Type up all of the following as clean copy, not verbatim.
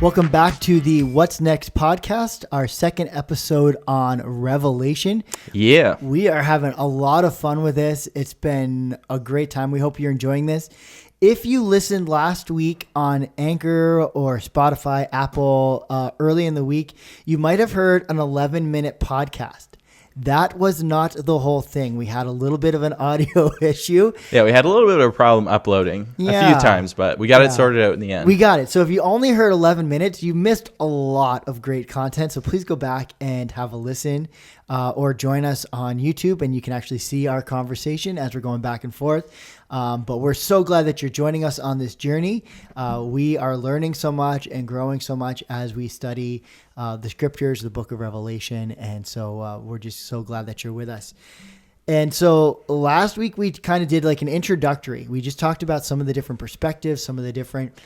Welcome back to the What's Next podcast, our second episode on Revelation. Yeah. We are having a lot of fun with this. It's been a great time. We hope you're enjoying this. If you listened last week on Anchor or Spotify, Apple, early in the week, you might have heard an 11-minute podcast. That was not the whole thing. We had a little bit of an audio issue. Yeah, we had a little bit of a problem uploading a few times, but we got it sorted out in the end. We got it. So if you only heard 11 minutes, you missed a lot of great content. So please go back and have a listen or join us on YouTube, and you can actually see our conversation as we're going back and forth. But we're so glad that you're joining us on this journey. We are learning so much and growing so much as we study the scriptures, the book of Revelation. And so we're just so glad that you're with us. And so last week we kind of did like an introductory. We just talked about some of the different perspectives, some of the different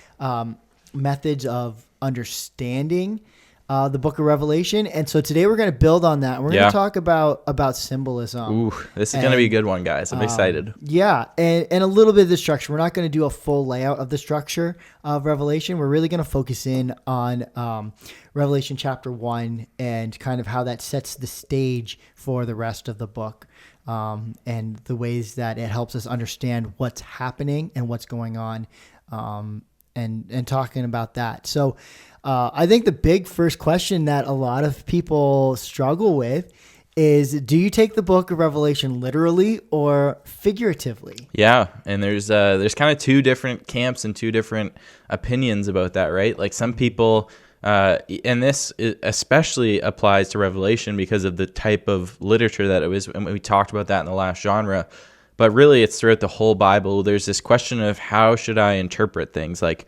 methods of understanding the book of Revelation. And so today we're going to build on that. We're going to talk about symbolism. Ooh, this is going to be a good one, guys. I'm excited. Yeah. And a little bit of the structure. We're not going to do a full layout of the structure of Revelation. We're really going to focus in on Revelation chapter 1 and kind of how that sets the stage for the rest of the book. And the ways that it helps us understand what's happening and what's going on, and talking about that. So I think the big first question that a lot of people struggle with is, do you take the book of Revelation literally or figuratively? Yeah, and there's kind of two different camps and two different opinions about that, right? Like some people, and this especially applies to Revelation because of the type of literature that it was, and we talked about that in the last genre, but really it's throughout the whole Bible. There's this question of how should I interpret things? Like,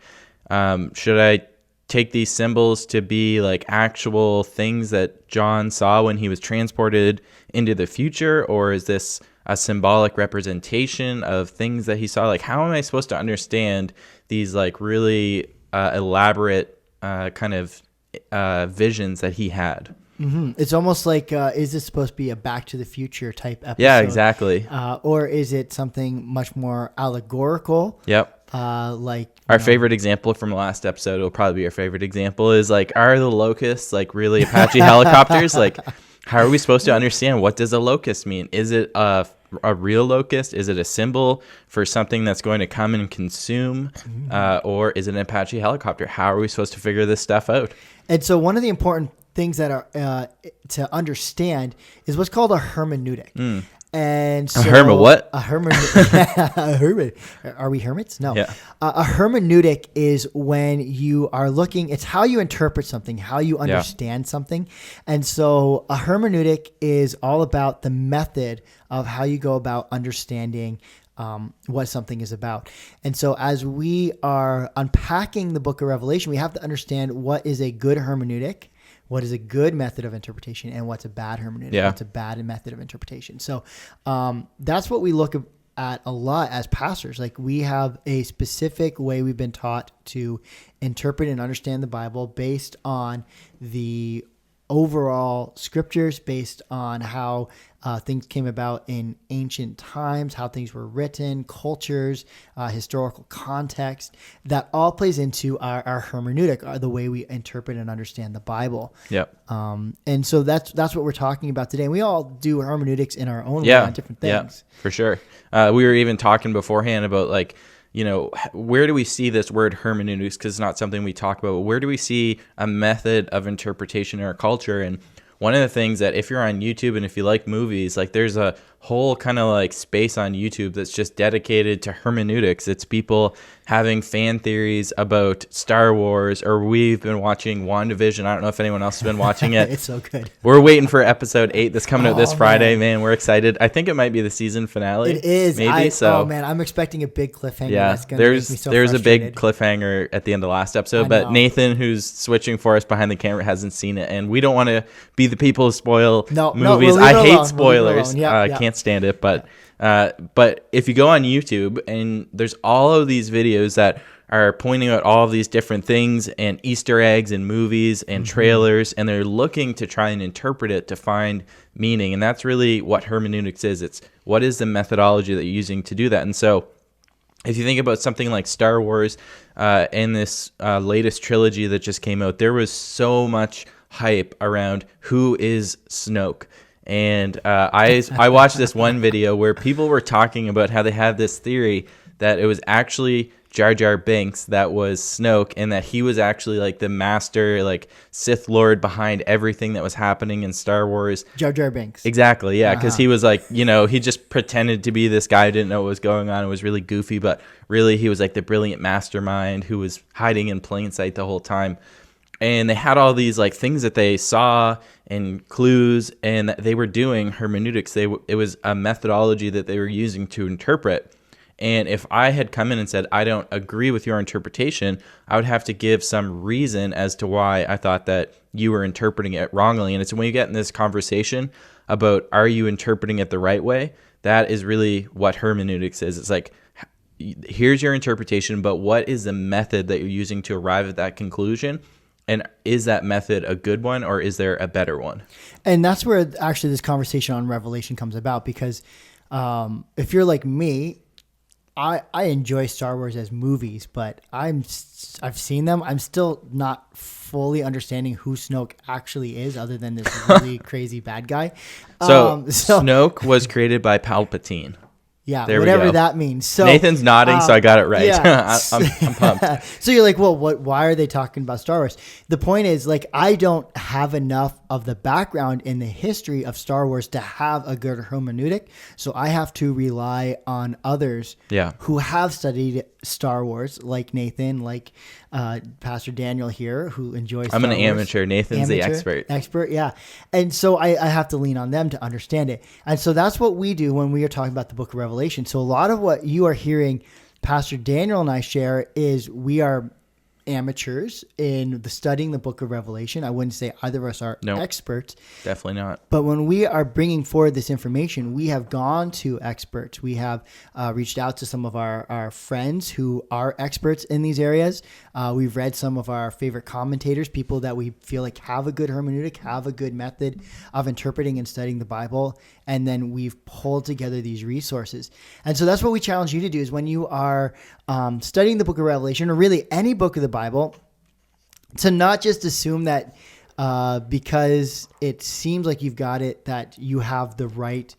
should I take these symbols to be like actual things that John saw when he was transported into the future, or is this a symbolic representation of things that he saw? Like, how am I supposed to understand these like really elaborate kind of visions that he had? Mm-hmm. It's almost like, is this supposed to be a Back to the Future type episode? Yeah, exactly. Or is it something much more allegorical? Yep. Like our favorite example from the last episode will probably be your favorite example is like, are the locusts like really Apache helicopters? Like, how are we supposed to understand what does a locust mean? Is it a real locust? Is it a symbol for something that's going to come and consume? Or is it an Apache helicopter? How are we supposed to figure this stuff out? And so one of the important things that are to understand is what's called a hermeneutic. And so what? A hermeneutic. Are we hermits? No. Yeah. A hermeneutic is when you are looking, it's how you interpret something, how you understand something. And so a hermeneutic is all about the method of how you go about understanding what something is about. And so as we are unpacking the book of Revelation, we have to understand what is a good hermeneutic, what is a good method of interpretation, and what's a bad hermeneutic, what's a bad method of interpretation. So that's what we look at a lot as pastors. Like, we have a specific way we've been taught to interpret and understand the Bible based on the overall scriptures, based on how things came about in ancient times, how things were written, cultures, historical context. That all plays into our hermeneutic, the way we interpret and understand the Bible. Yep. And so that's what we're talking about today. And we all do hermeneutics in our own way on different things. Yeah, for sure. We were even talking beforehand about like, you know, where do we see this word hermeneutics? Because it's not something we talk about. But where do we see a method of interpretation in our culture? And one of the things that if you're on YouTube and if you like movies, like there's a whole kind of like space on YouTube that's just dedicated to hermeneutics. It's people having fan theories about Star Wars, or we've been watching WandaVision. I don't know if anyone else has been watching it. It's so good. We're waiting for episode 8 that's coming out this Friday. Man, we're excited. I think it might be the season finale. It is. Maybe. I'm expecting a big cliffhanger. Yeah, that's gonna make me so there's a big frustrated. cliffhanger at the end of the last episode, but Nathan, who's switching for us behind the camera, hasn't seen it, and we don't want to be the people who spoil movies. I hate spoilers. Can't stand it, but if you go on YouTube and there's all of these videos that are pointing out all of these different things and Easter eggs and movies and trailers, and they're looking to try and interpret it to find meaning. And that's really what hermeneutics is. It's what is the methodology that you're using to do that. And so if you think about something like Star Wars and this latest trilogy that just came out, there was so much hype around who is Snoke. And I watched this one video where people were talking about how they had this theory that it was actually Jar Jar Binks that was Snoke, and that he was actually like the master, like Sith Lord behind everything that was happening in Star Wars. Jar Jar Binks. Exactly, yeah, because he was like, he just pretended to be this guy who didn't know what was going on. It was really goofy, but really he was like the brilliant mastermind who was hiding in plain sight the whole time. And they had all these like things that they saw and clues, and they were doing hermeneutics. It was a methodology that they were using to interpret. And if I had come in and said, I don't agree with your interpretation, I would have to give some reason as to why I thought that you were interpreting it wrongly. And it's when you get in this conversation about, are you interpreting it the right way? That is really what hermeneutics is. It's like, here's your interpretation, but what is the method that you're using to arrive at that conclusion? And is that method a good one, or is there a better one? And that's where actually this conversation on Revelation comes about, because if you're like me, I enjoy Star Wars as movies, but I've seen them. I'm still not fully understanding who Snoke actually is, other than this really crazy bad guy. So Snoke was created by Palpatine. Yeah, whatever that means. So Nathan's nodding, so I got it right. Yeah. I'm pumped. So you're like, well, why are they talking about Star Wars? The point is, like, I don't have enough of the background in the history of Star Wars to have a good hermeneutic. So I have to rely on others who have studied Star Wars, like Nathan, like Pastor Daniel here, who enjoys Star Wars. I'm an amateur. Nathan's the expert. Expert, yeah. And so I have to lean on them to understand it. And so that's what we do when we are talking about the book of Revelation. So a lot of what you are hearing Pastor Daniel and I share is we are amateurs in studying the book of Revelation. I wouldn't say either of us are experts. Definitely not. But when we are bringing forward this information, we have gone to experts. We have reached out to some of our friends who are experts in these areas. We've read some of our favorite commentators, people that we feel like have a good hermeneutic, have a good method of interpreting and studying the Bible. And then we've pulled together these resources. And so that's what we challenge you to do, is when you are studying the book of Revelation, or really any book of the Bible, to not just assume that because it seems like you've got it, that you have the right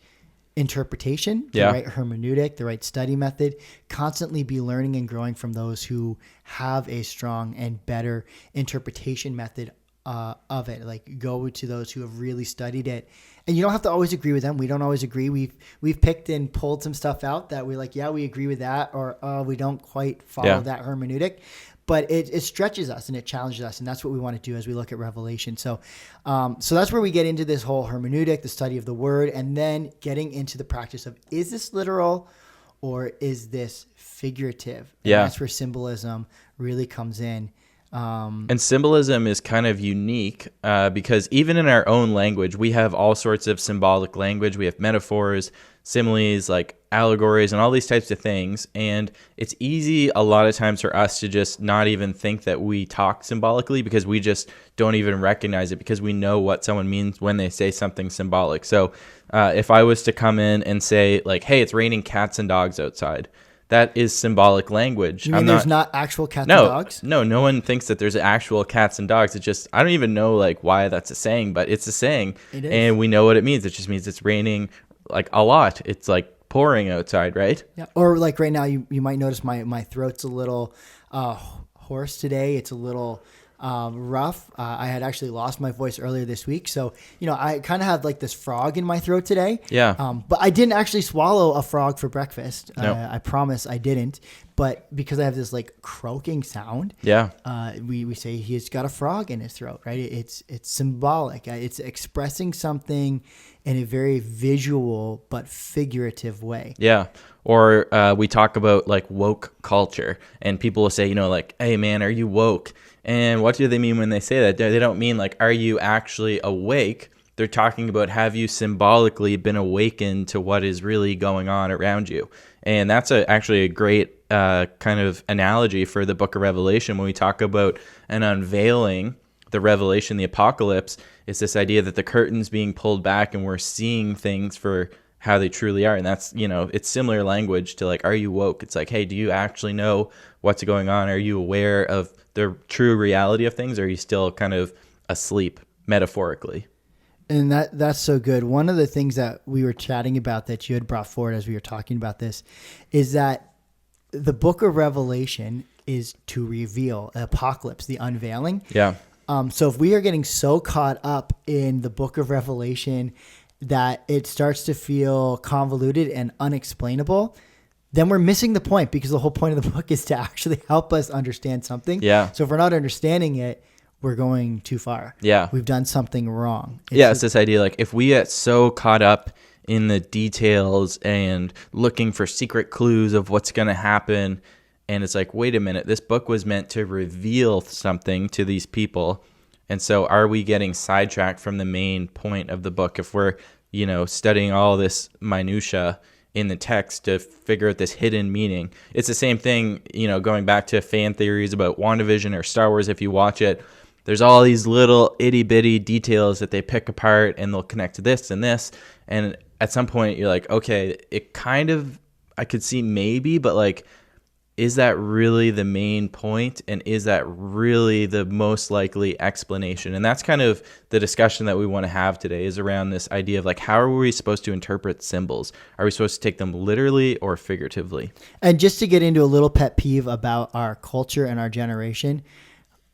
interpretation, the right hermeneutic, the right study method. Constantly be learning and growing from those who have a strong and better interpretation method of it. Like, go to those who have really studied it. And you don't have to always agree with them. We don't always agree. We've picked and pulled some stuff out that we're like, yeah, we agree with that, or we don't quite follow that hermeneutic. But it stretches us and it challenges us, and that's what we want to do as we look at Revelation. So that's where we get into this whole hermeneutic, the study of the word, and then getting into the practice of, is this literal or is this figurative? And that's where symbolism really comes in. And symbolism is kind of unique because even in our own language, we have all sorts of symbolic language. We have metaphors, similes, like allegories, and all these types of things. And it's easy a lot of times for us to just not even think that we talk symbolically, because we just don't even recognize it, because we know what someone means when they say something symbolic. So if I was to come in and say, like, hey, it's raining cats and dogs outside, that is symbolic language. You mean there's not actual cats and dogs? No one thinks that there's actual cats and dogs. It's just, I don't even know like why that's a saying, but it's a saying. It is. And we know what it means. It just means it's raining like a lot. It's like pouring outside, right? Yeah. Or like right now, you might notice my throat's a little hoarse today. It's a little rough. I had actually lost my voice earlier this week. So, I kind of have like this frog in my throat today. Yeah. But I didn't actually swallow a frog for breakfast. No. I promise I didn't. But because I have this like croaking sound, we say he's got a frog in his throat, right? It's symbolic. It's expressing something in a very visual but figurative way. Yeah. Or we talk about like woke culture, and people will say, like, hey man, are you woke? And what do they mean when they say that? They don't mean like, are you actually awake? They're talking about, have you symbolically been awakened to what is really going on around you? And that's actually a great kind of analogy for the book of Revelation. When we talk about an unveiling, the revelation, the apocalypse, it's this idea that the curtain's being pulled back and we're seeing things for how they truly are. And that's, it's similar language to like, are you woke? It's like, hey, do you actually know what's going on? Are you aware of the true reality of things? Or are you still kind of asleep metaphorically? And that's so good. One of the things that we were chatting about that you had brought forward as we were talking about this is that the book of Revelation is to reveal apocalypse, the unveiling. Yeah. So if we are getting so caught up in the book of Revelation that it starts to feel convoluted and unexplainable, then we're missing the point, because the whole point of the book is to actually help us understand something. Yeah. So if we're not understanding it, we're going too far. Yeah. We've done something wrong. It's this idea, like, if we get so caught up in the details and looking for secret clues of what's going to happen, and it's like, wait a minute, this book was meant to reveal something to these people. And so are we getting sidetracked from the main point of the book if we're, studying all this minutia in the text to figure out this hidden meaning? It's the same thing, going back to fan theories about WandaVision or Star Wars. If you watch it, there's all these little itty bitty details that they pick apart and they'll connect to this and this. And at some point you're like, okay, it kind of, I could see maybe, but like, is that really the main point? And is that really the most likely explanation? And that's kind of the discussion that we want to have today, is around this idea of like, how are we supposed to interpret symbols? Are we supposed to take them literally or figuratively? And just to get into a little pet peeve about our culture and our generation,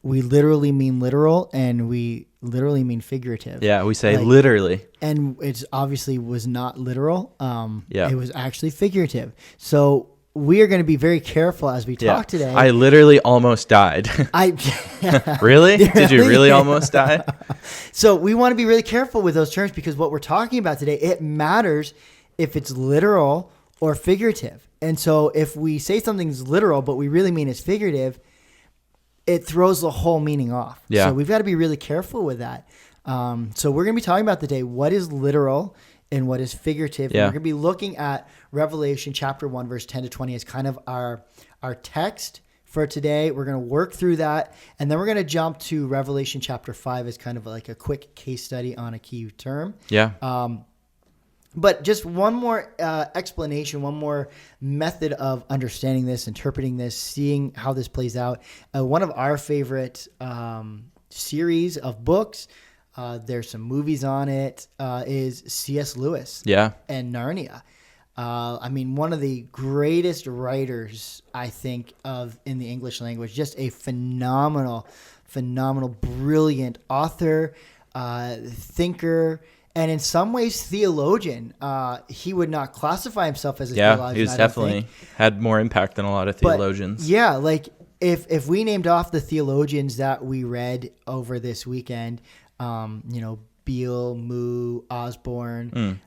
we literally mean literal and we literally mean figurative. Yeah, we say literally. And it obviously was not literal. Yeah. It was actually figurative. So we are going to be very careful as we talk today. I literally almost died. Really? Did you really almost die? So we want to be really careful with those terms, because what we're talking about today, it matters if it's literal or figurative. And so if we say something's literal, but we really mean it's figurative, it throws the whole meaning off. Yeah. So we've got to be really careful with that. So we're going to be talking about today what is literal and what is figurative. Yeah. And we're going to be looking at Revelation chapter 1, verse 10 to 20 as kind of our text for today. We're going to work through that. And then we're going to jump to Revelation chapter 5 as kind of like a quick case study on a key term. Yeah. But just one more explanation, one more method of understanding this, interpreting this, seeing how this plays out. One of our favorite series of books, there's some movies on it, is C.S. Lewis. Yeah. And Narnia. One of the greatest writers, I think, in the English language. Just a phenomenal, brilliant author, thinker, and in some ways theologian. He would not classify himself as a theologian. He was definitely had more impact than a lot of theologians. But yeah, like if we named off the theologians that we read over this weekend, Beale, Moo, Osborne,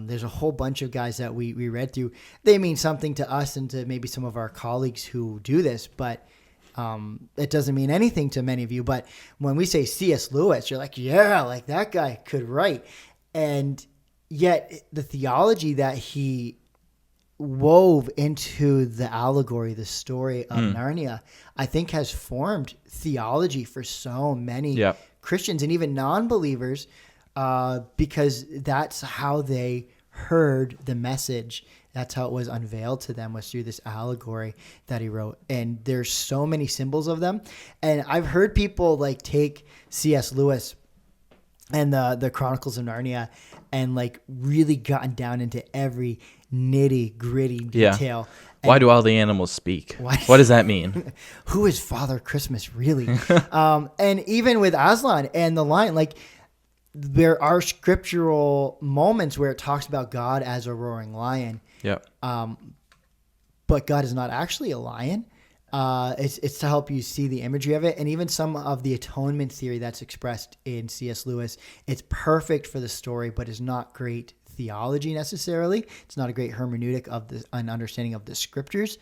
there's a whole bunch of guys that we read through. They mean something to us and to maybe some of our colleagues who do this, but it doesn't mean anything to many of you. But when we say C.S. Lewis, you're like, yeah, like that guy could write. And yet the theology that he wove into the allegory, the story of Narnia, I think has formed theology for so many Christians and even non-believers, because that's how they heard the message. That's how it was unveiled to them, was through this allegory that he wrote. And there's so many symbols of them. And I've heard people like take C.S. Lewis and the Chronicles of Narnia and like really gotten down into every nitty gritty detail. Yeah. Why do all the animals speak? What does that mean? Who is Father Christmas really? And even with Aslan and the lion, like there are scriptural moments where it talks about God as a roaring lion. Yeah. But God is not actually a lion. It's to help you see the imagery of it. And even some of the atonement theory that's expressed in C.S. Lewis, it's perfect for the story, but is not great theology necessarily. It's not a great hermeneutic of an understanding of the scriptures,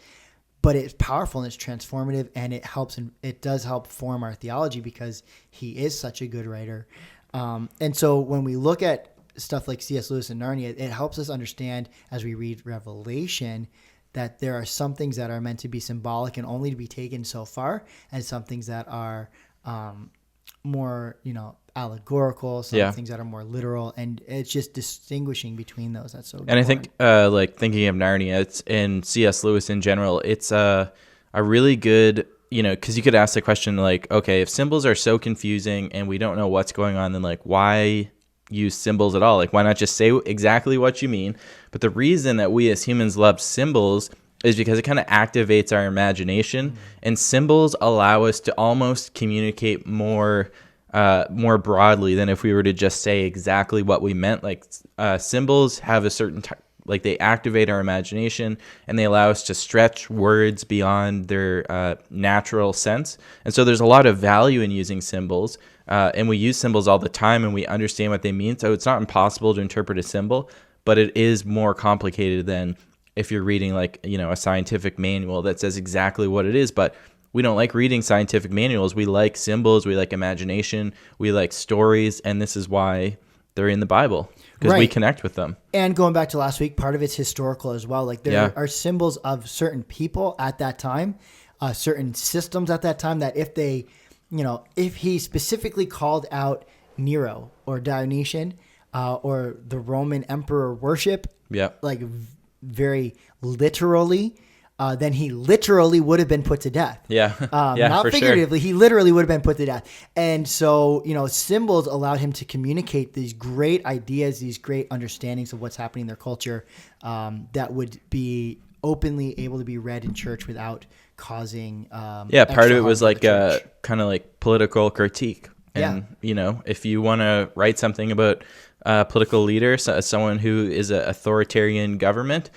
but it's powerful and it's transformative, and it does help form our theology because he is such a good writer. And so when we look at stuff like C.S. Lewis and Narnia, it helps us understand as we read Revelation that there are some things that are meant to be symbolic and only to be taken so far, and some things that are more, allegorical, some things that are more literal, and it's just distinguishing between those. That's so important. And I think like thinking of Narnia, it's in C.S. Lewis in general, it's a really good, because you could ask the question like, okay, if symbols are so confusing and we don't know what's going on, then like why use symbols at all? Like why not just say exactly what you mean? But the reason that we as humans love symbols is because it kind of activates our imagination, and symbols allow us to almost communicate more broadly than if we were to just say exactly what we meant. Like symbols have a certain like they activate our imagination, and they allow us to stretch words beyond their natural sense. And so there's a lot of value in using symbols, and we use symbols all the time, and we understand what they mean. So it's not impossible to interpret a symbol, but it is more complicated than if you're reading like, a scientific manual that says exactly what it is. But we don't like reading scientific manuals. We like symbols. We like imagination. We like stories. And this is why they're in the Bible, because we connect with them. And going back to last week, part of it's historical as well. Like there are symbols of certain people at that time, certain systems at that time, that if they, if he specifically called out Nero or Diocletian or the Roman emperor worship, like very literally, then he literally would have been put to death. Not figuratively. Sure. He literally would have been put to death. And so, symbols allowed him to communicate these great ideas, these great understandings of what's happening in their culture, that would be openly able to be read in church without causing part of it was like a kind of like political critique. And, if you want to write something about political leaders, someone who is an authoritarian government,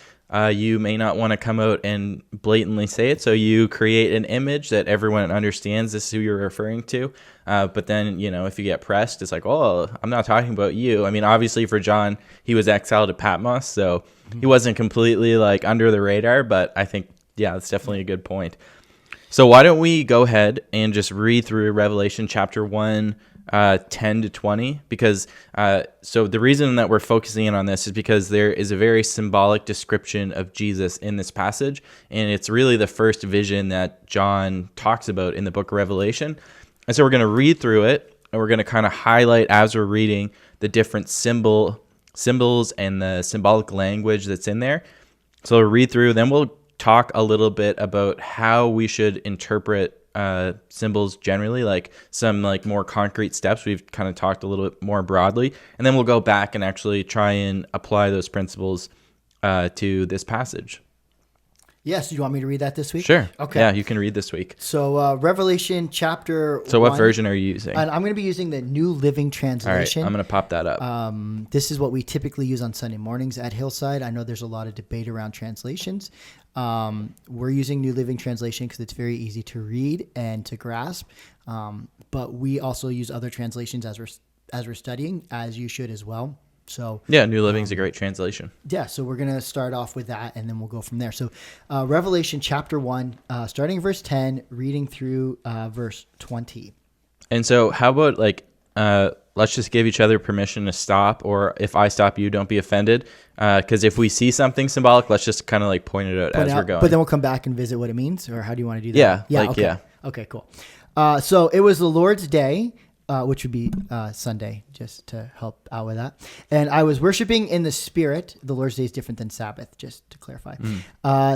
you may not want to come out and blatantly say it. So you create an image that everyone understands this is who you're referring to. But then, if you get pressed, it's like, oh, I'm not talking about you. I mean, obviously for John, he was exiled to Patmos, so he wasn't completely like under the radar. But I think, that's definitely a good point. So why don't we go ahead and just read through Revelation chapter 1, 10 to 20, because so the reason that we're focusing in on this is because there is a very symbolic description of Jesus in this passage, and it's really the first vision that John talks about in the book of Revelation. And so we're going to read through it, and we're going to kind of highlight as we're reading the different symbols and the symbolic language that's in there. So we'll read through, then we'll talk a little bit about how we should interpret symbols generally, like some like more concrete steps. We've kind of talked a little bit more broadly, and then we'll go back and actually try and apply those principles to this passage. Yes. Do you want me to read that this week? Sure. Okay. Yeah, you can read this week. So Revelation chapter 1. So what version are you using? And I'm going to be using the New Living Translation. All right, I'm going to pop that up. This is what we typically use on Sunday mornings at Hillside. I know there's a lot of debate around translations. We're using New Living Translation because it's very easy to read and to grasp. But we also use other translations as we're studying, as you should as well. So New Living's a great translation. So we're going to start off with that, and then we'll go from there. So Revelation chapter 1, starting verse 10, reading through verse 20. And so how about like let's just give each other permission to stop, or if I stop you, don't be offended. Because if we see something symbolic, let's just kind of like point it out as we're going. But then we'll come back and visit what it means, or how do you want to do that? Okay, cool. So it was the Lord's day, which would be Sunday, just to help out with that. And I was worshiping in the Spirit. The Lord's day is different than Sabbath, just to clarify.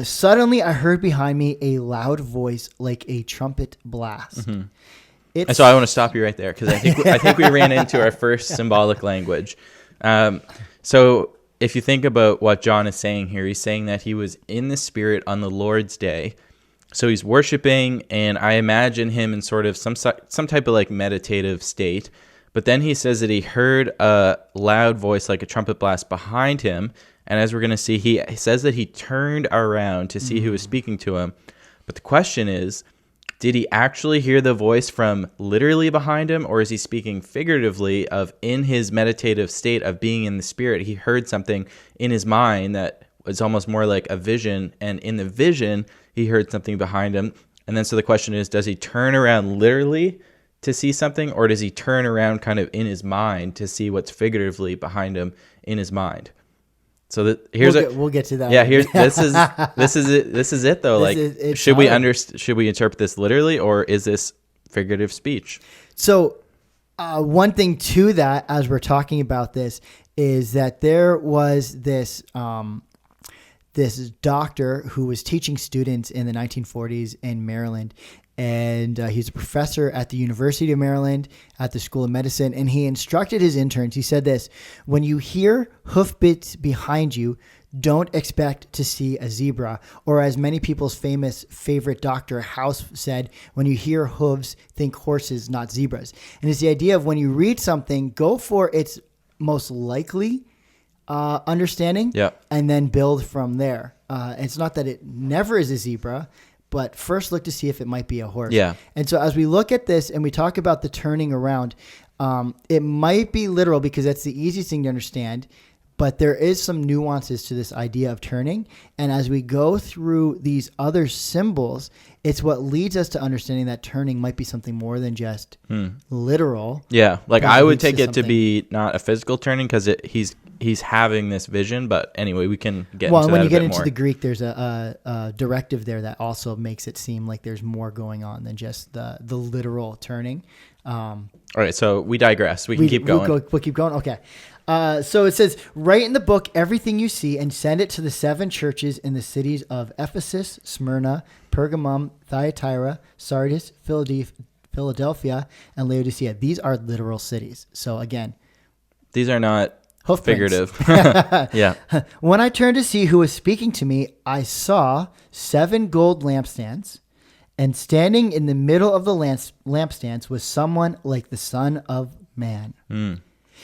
Suddenly I heard behind me a loud voice like a trumpet blast. Mm-hmm. And so I want to stop you right there, because I think we ran into our first symbolic language. So if you think about what John is saying here, he's saying that he was in the Spirit on the Lord's day. So he's worshiping, and I imagine him in sort of some type of like meditative state. But then he says that he heard a loud voice like a trumpet blast behind him. And as we're going to see, he says that he turned around to see who was speaking to him. But the question is, did he actually hear the voice from literally behind him, or is he speaking figuratively of in his meditative state of being in the Spirit? He heard something in his mind that was almost more like a vision, and in the vision, he heard something behind him. And then so the question is, does he turn around literally to see something, or does he turn around kind of in his mind to see what's figuratively behind him in his mind? So we'll get to that. Yeah, this is it though. Should we interpret this literally, or is this figurative speech? So One thing to that, as we're talking about this, is that there was this this doctor who was teaching students in the 1940s in Maryland. And he's a professor at the University of Maryland at the School of Medicine. And he instructed his interns. He said this: when you hear hoofbeats behind you, don't expect to see a zebra. Or as many people's favorite Dr. House said, when you hear hooves, think horses, not zebras. And it's the idea of when you read something, go for its most likely understanding, and then build from there. It's not that it never is a zebra, but first look to see if it might be a horse. Yeah. And so as we look at this and we talk about the turning around, it might be literal because that's the easiest thing to understand, but there is some nuances to this idea of turning. And as we go through these other symbols, it's what leads us to understanding that turning might be something more than just literal. Yeah. Like I would take it to be not a physical turning because he's having this vision, but anyway, we can get into that when you a get bit into more. the Greek, there's a directive there that also makes it seem like there's more going on than just the literal turning. All right, so we digress. We can keep going. We'll keep going. Okay. So it says, write in the book everything you see and send it to the 7 churches in the cities of Ephesus, Smyrna, Pergamum, Thyatira, Sardis, Philadelphia, and Laodicea. These are literal cities. So again, these are not figurative. Yeah. When I turned to see who was speaking to me, I saw 7 gold lampstands, and standing in the middle of the lampstands was someone like the Son of Man.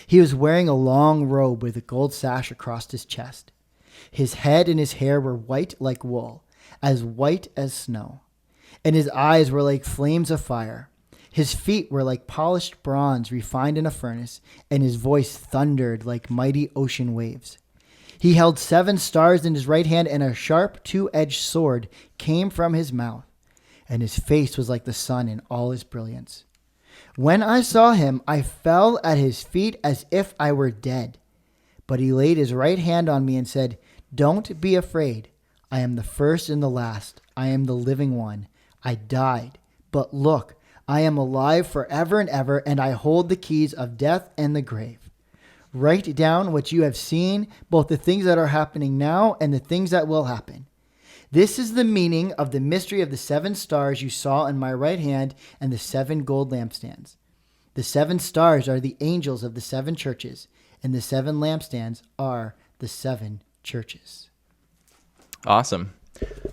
He was wearing a long robe with a gold sash across his chest. His head and his hair were white like wool, as white as snow, and his eyes were like flames of fire. His feet were like polished bronze refined in a furnace, and his voice thundered like mighty ocean waves. He held 7 stars in his right hand, and a sharp 2-edged sword came from his mouth, and his face was like the sun in all his brilliance. When I saw him, I fell at his feet as if I were dead. But he laid his right hand on me and said, "Don't be afraid. I am the first and the last. I am the living one. I died, but look, I am alive forever and ever, and I hold the keys of death and the grave. Write down what you have seen, both the things that are happening now and the things that will happen. This is the meaning of the mystery of the 7 stars you saw in my right hand and the 7 gold lampstands. The 7 stars are the angels of the 7 churches, and the 7 lampstands are the 7 churches." Awesome.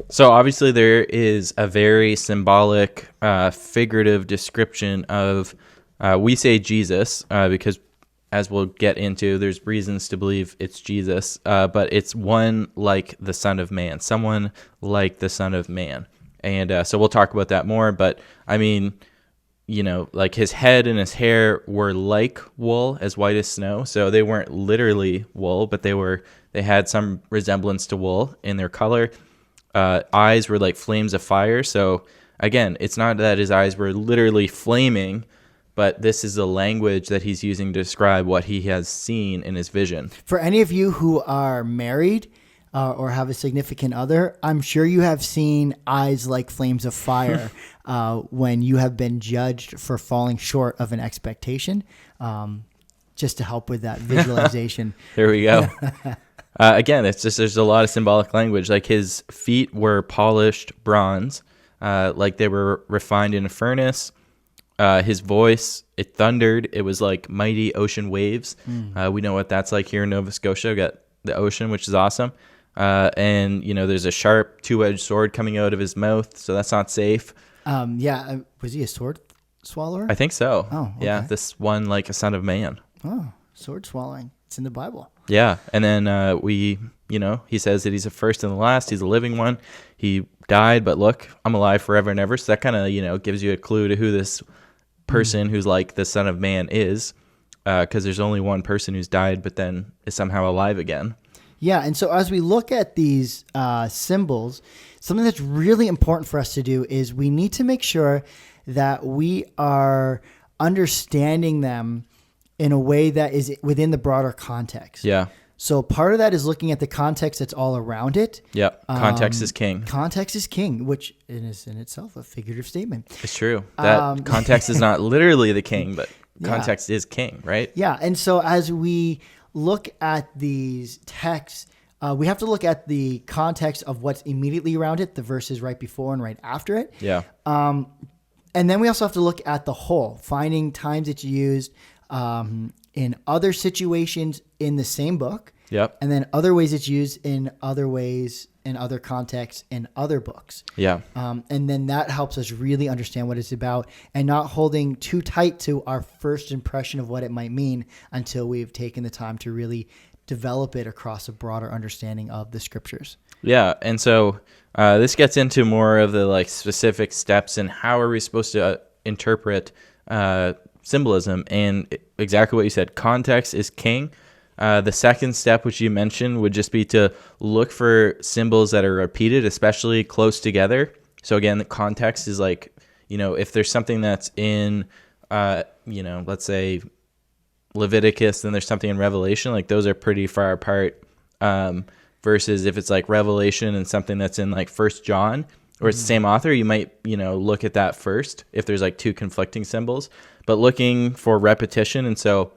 So obviously there is a very symbolic, figurative description of, we say Jesus, because as we'll get into, there's reasons to believe it's Jesus, but it's one like the Son of Man, someone like the Son of Man. And so we'll talk about that more, but I mean, you know, like his head and his hair were like wool, as white as snow. So they weren't literally wool, but they had some resemblance to wool in their color. Eyes were like flames of fire. So again, it's not that his eyes were literally flaming, but this is the language that he's using to describe what he has seen in his vision. For any of you who are married or have a significant other, I'm sure you have seen eyes like flames of fire when you have been judged for falling short of an expectation, just to help with that visualization. There we go. Again, it's just there's a lot of symbolic language. Like his feet were polished bronze, like they were refined in a furnace. His voice, it thundered. It was like mighty ocean waves. We know what that's like here in Nova Scotia. We got the ocean, which is awesome. And, you know, there's a sharp 2-edged sword coming out of his mouth, so that's not safe. Was he a sword swallower? I think so. Oh, okay. Yeah, this one like a Son of Man. Oh, sword swallowing. It's in the Bible. Yeah, and then he says that he's the first and the last. He's a living one. He died, but look, I'm alive forever and ever. So that kind of, gives you a clue to who this person who's like the Son of Man is, because there's only one person who's died but then is somehow alive again. Yeah, and so as we look at these symbols, something that's really important for us to do is we need to make sure that we are understanding them in a way that is within the broader context. Yeah. So part of that is looking at the context that's all around it. Yep. Context is king. Context is king, which is in itself a figurative statement. It's true. That context is not literally the king, but context is king, right? Yeah. And so as we look at these texts, we have to look at the context of what's immediately around it, the verses right before and right after it. Yeah. And then we also have to look at the whole, finding times it's used in other situations in the same book. Yep. And then other ways it's used in other ways, in other contexts, in other books. Yeah. And then that helps us really understand what it's about and not holding too tight to our first impression of what it might mean until we've taken the time to really develop it across a broader understanding of the scriptures. Yeah. And so this gets into more of the like specific steps and how are we supposed to interpret symbolism, and exactly what you said, context is king. The second step, which you mentioned, would just be to look for symbols that are repeated, especially close together. So again, the context is like, if there's something that's in, let's say Leviticus, then there's something in Revelation, like those are pretty far apart. Versus if it's like Revelation and something that's in like First John, or it's the same author, you might, look at that first if there's like two conflicting symbols, but looking for repetition. And so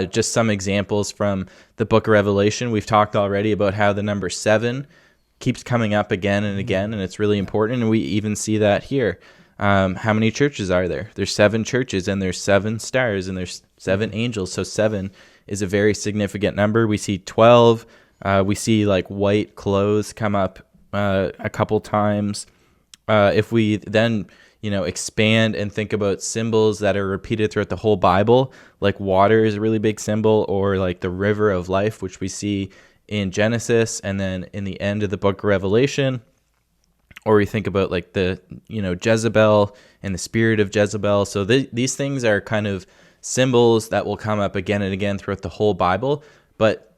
just some examples from the book of Revelation. We've talked already about how the number 7 keeps coming up again and again, and it's really important. And we even see that here. How many churches are there? There's 7 churches, and there's 7 stars, and there's 7 angels. So 7 is a very significant number. We see 12. We see like white clothes come up a couple times. If we then expand and think about symbols that are repeated throughout the whole Bible, like water is a really big symbol, or like the river of life, which we see in Genesis and then in the end of the book of Revelation. Or we think about like the, Jezebel and the spirit of Jezebel. So these things are kind of symbols that will come up again and again throughout the whole Bible.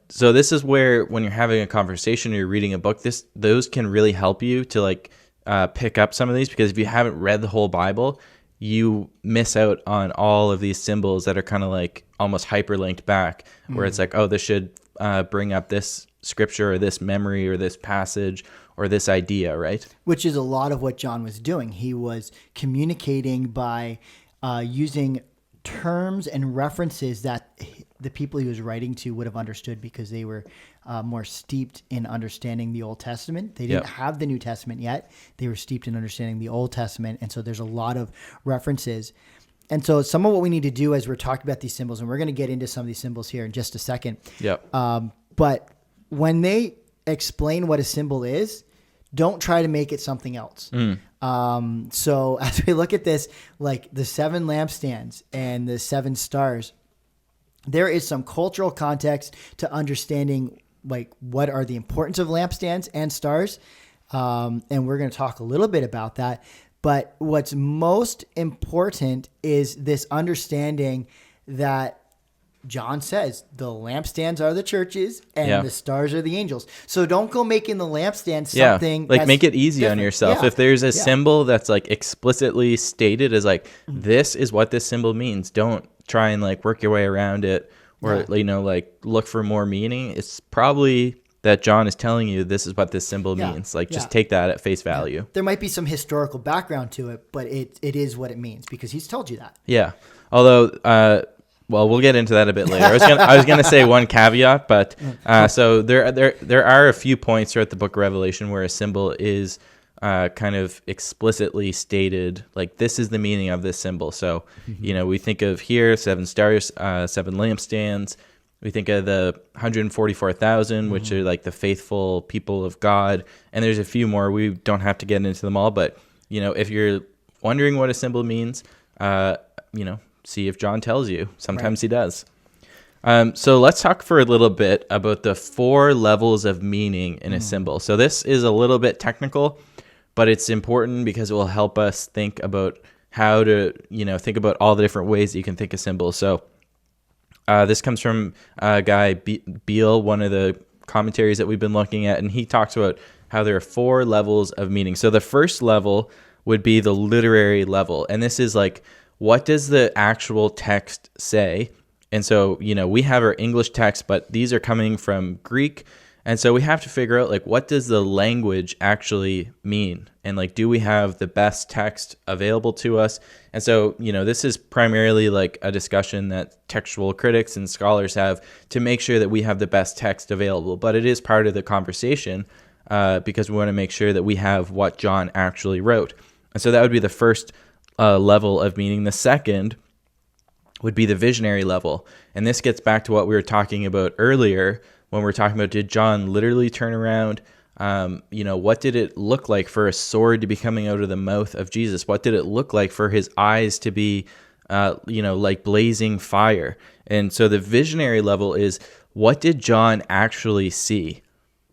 So this is where, when you're having a conversation or you're reading a book, those can really help you to like pick up some of these, because if you haven't read the whole Bible, you miss out on all of these symbols that are kind of like almost hyperlinked back, where it's like, oh, this should bring up this scripture or this memory or this passage or this idea, right? Which is a lot of what John was doing. He was communicating by using terms and references that the people he was writing to would have understood, because they were more steeped in understanding the Old Testament. They didn't have the New Testament yet. They were steeped in understanding the Old Testament. And so there's a lot of references. And so some of what we need to do as we're talking about these symbols, and we're going to get into some of these symbols here in just a second. But when they explain what a symbol is, don't try to make it something else. So as we look at this, like the 7 lampstands and the 7 stars, there is some cultural context to understanding like what are the importance of lampstands and stars. And we're going to talk a little bit about that. But what's most important is this understanding that John says the lampstands are the churches and the stars are the angels. So don't go making the lampstand something. Like make it easy on yourself. If there's a symbol that's like explicitly stated as like, this is what this symbol means, don't try and like work your way around it, or like look for more meaning. It's probably that John is telling you this is what this symbol means. Like just take that at face value. There might be some historical background to it, but it is what it means, because he's told you that. Yeah. Although well, we'll get into that a bit later. I was gonna say one caveat, but so there are a few points throughout the book of Revelation where a symbol is kind of explicitly stated, like this is the meaning of this symbol. So we think of here 7 stars, 7 lampstands. We think of the 144,000, which are like the faithful people of God, and there's a few more. We don't have to get into them all, but if you're wondering what a symbol means, see if John tells you. Sometimes he does. So let's talk for a little bit about the 4 levels of meaning in a symbol. So this is a little bit technical, but it's important because it will help us think about how to, think about all the different ways that you can think of symbols. So this comes from a guy, Beale, one of the commentaries that we've been looking at, and he talks about how there are 4 levels of meaning. So the first level would be the literary level, and this is like, what does the actual text say? And so, we have our English text, but these are coming from Greek, And so we have to figure out, like, what does the language actually mean? And, like, do we have the best text available to us? And so, this is primarily like a discussion that textual critics and scholars have to make sure that we have the best text available. But it is part of the conversation because we want to make sure that we have what John actually wrote. And so that would be the first level of meaning. The second would be the visionary level. And this gets back to what we were talking about earlier when we're talking about, did John literally turn around? What did it look like for a sword to be coming out of the mouth of Jesus? What did it look like for his eyes to be, like blazing fire? And so the visionary level is, what did John actually see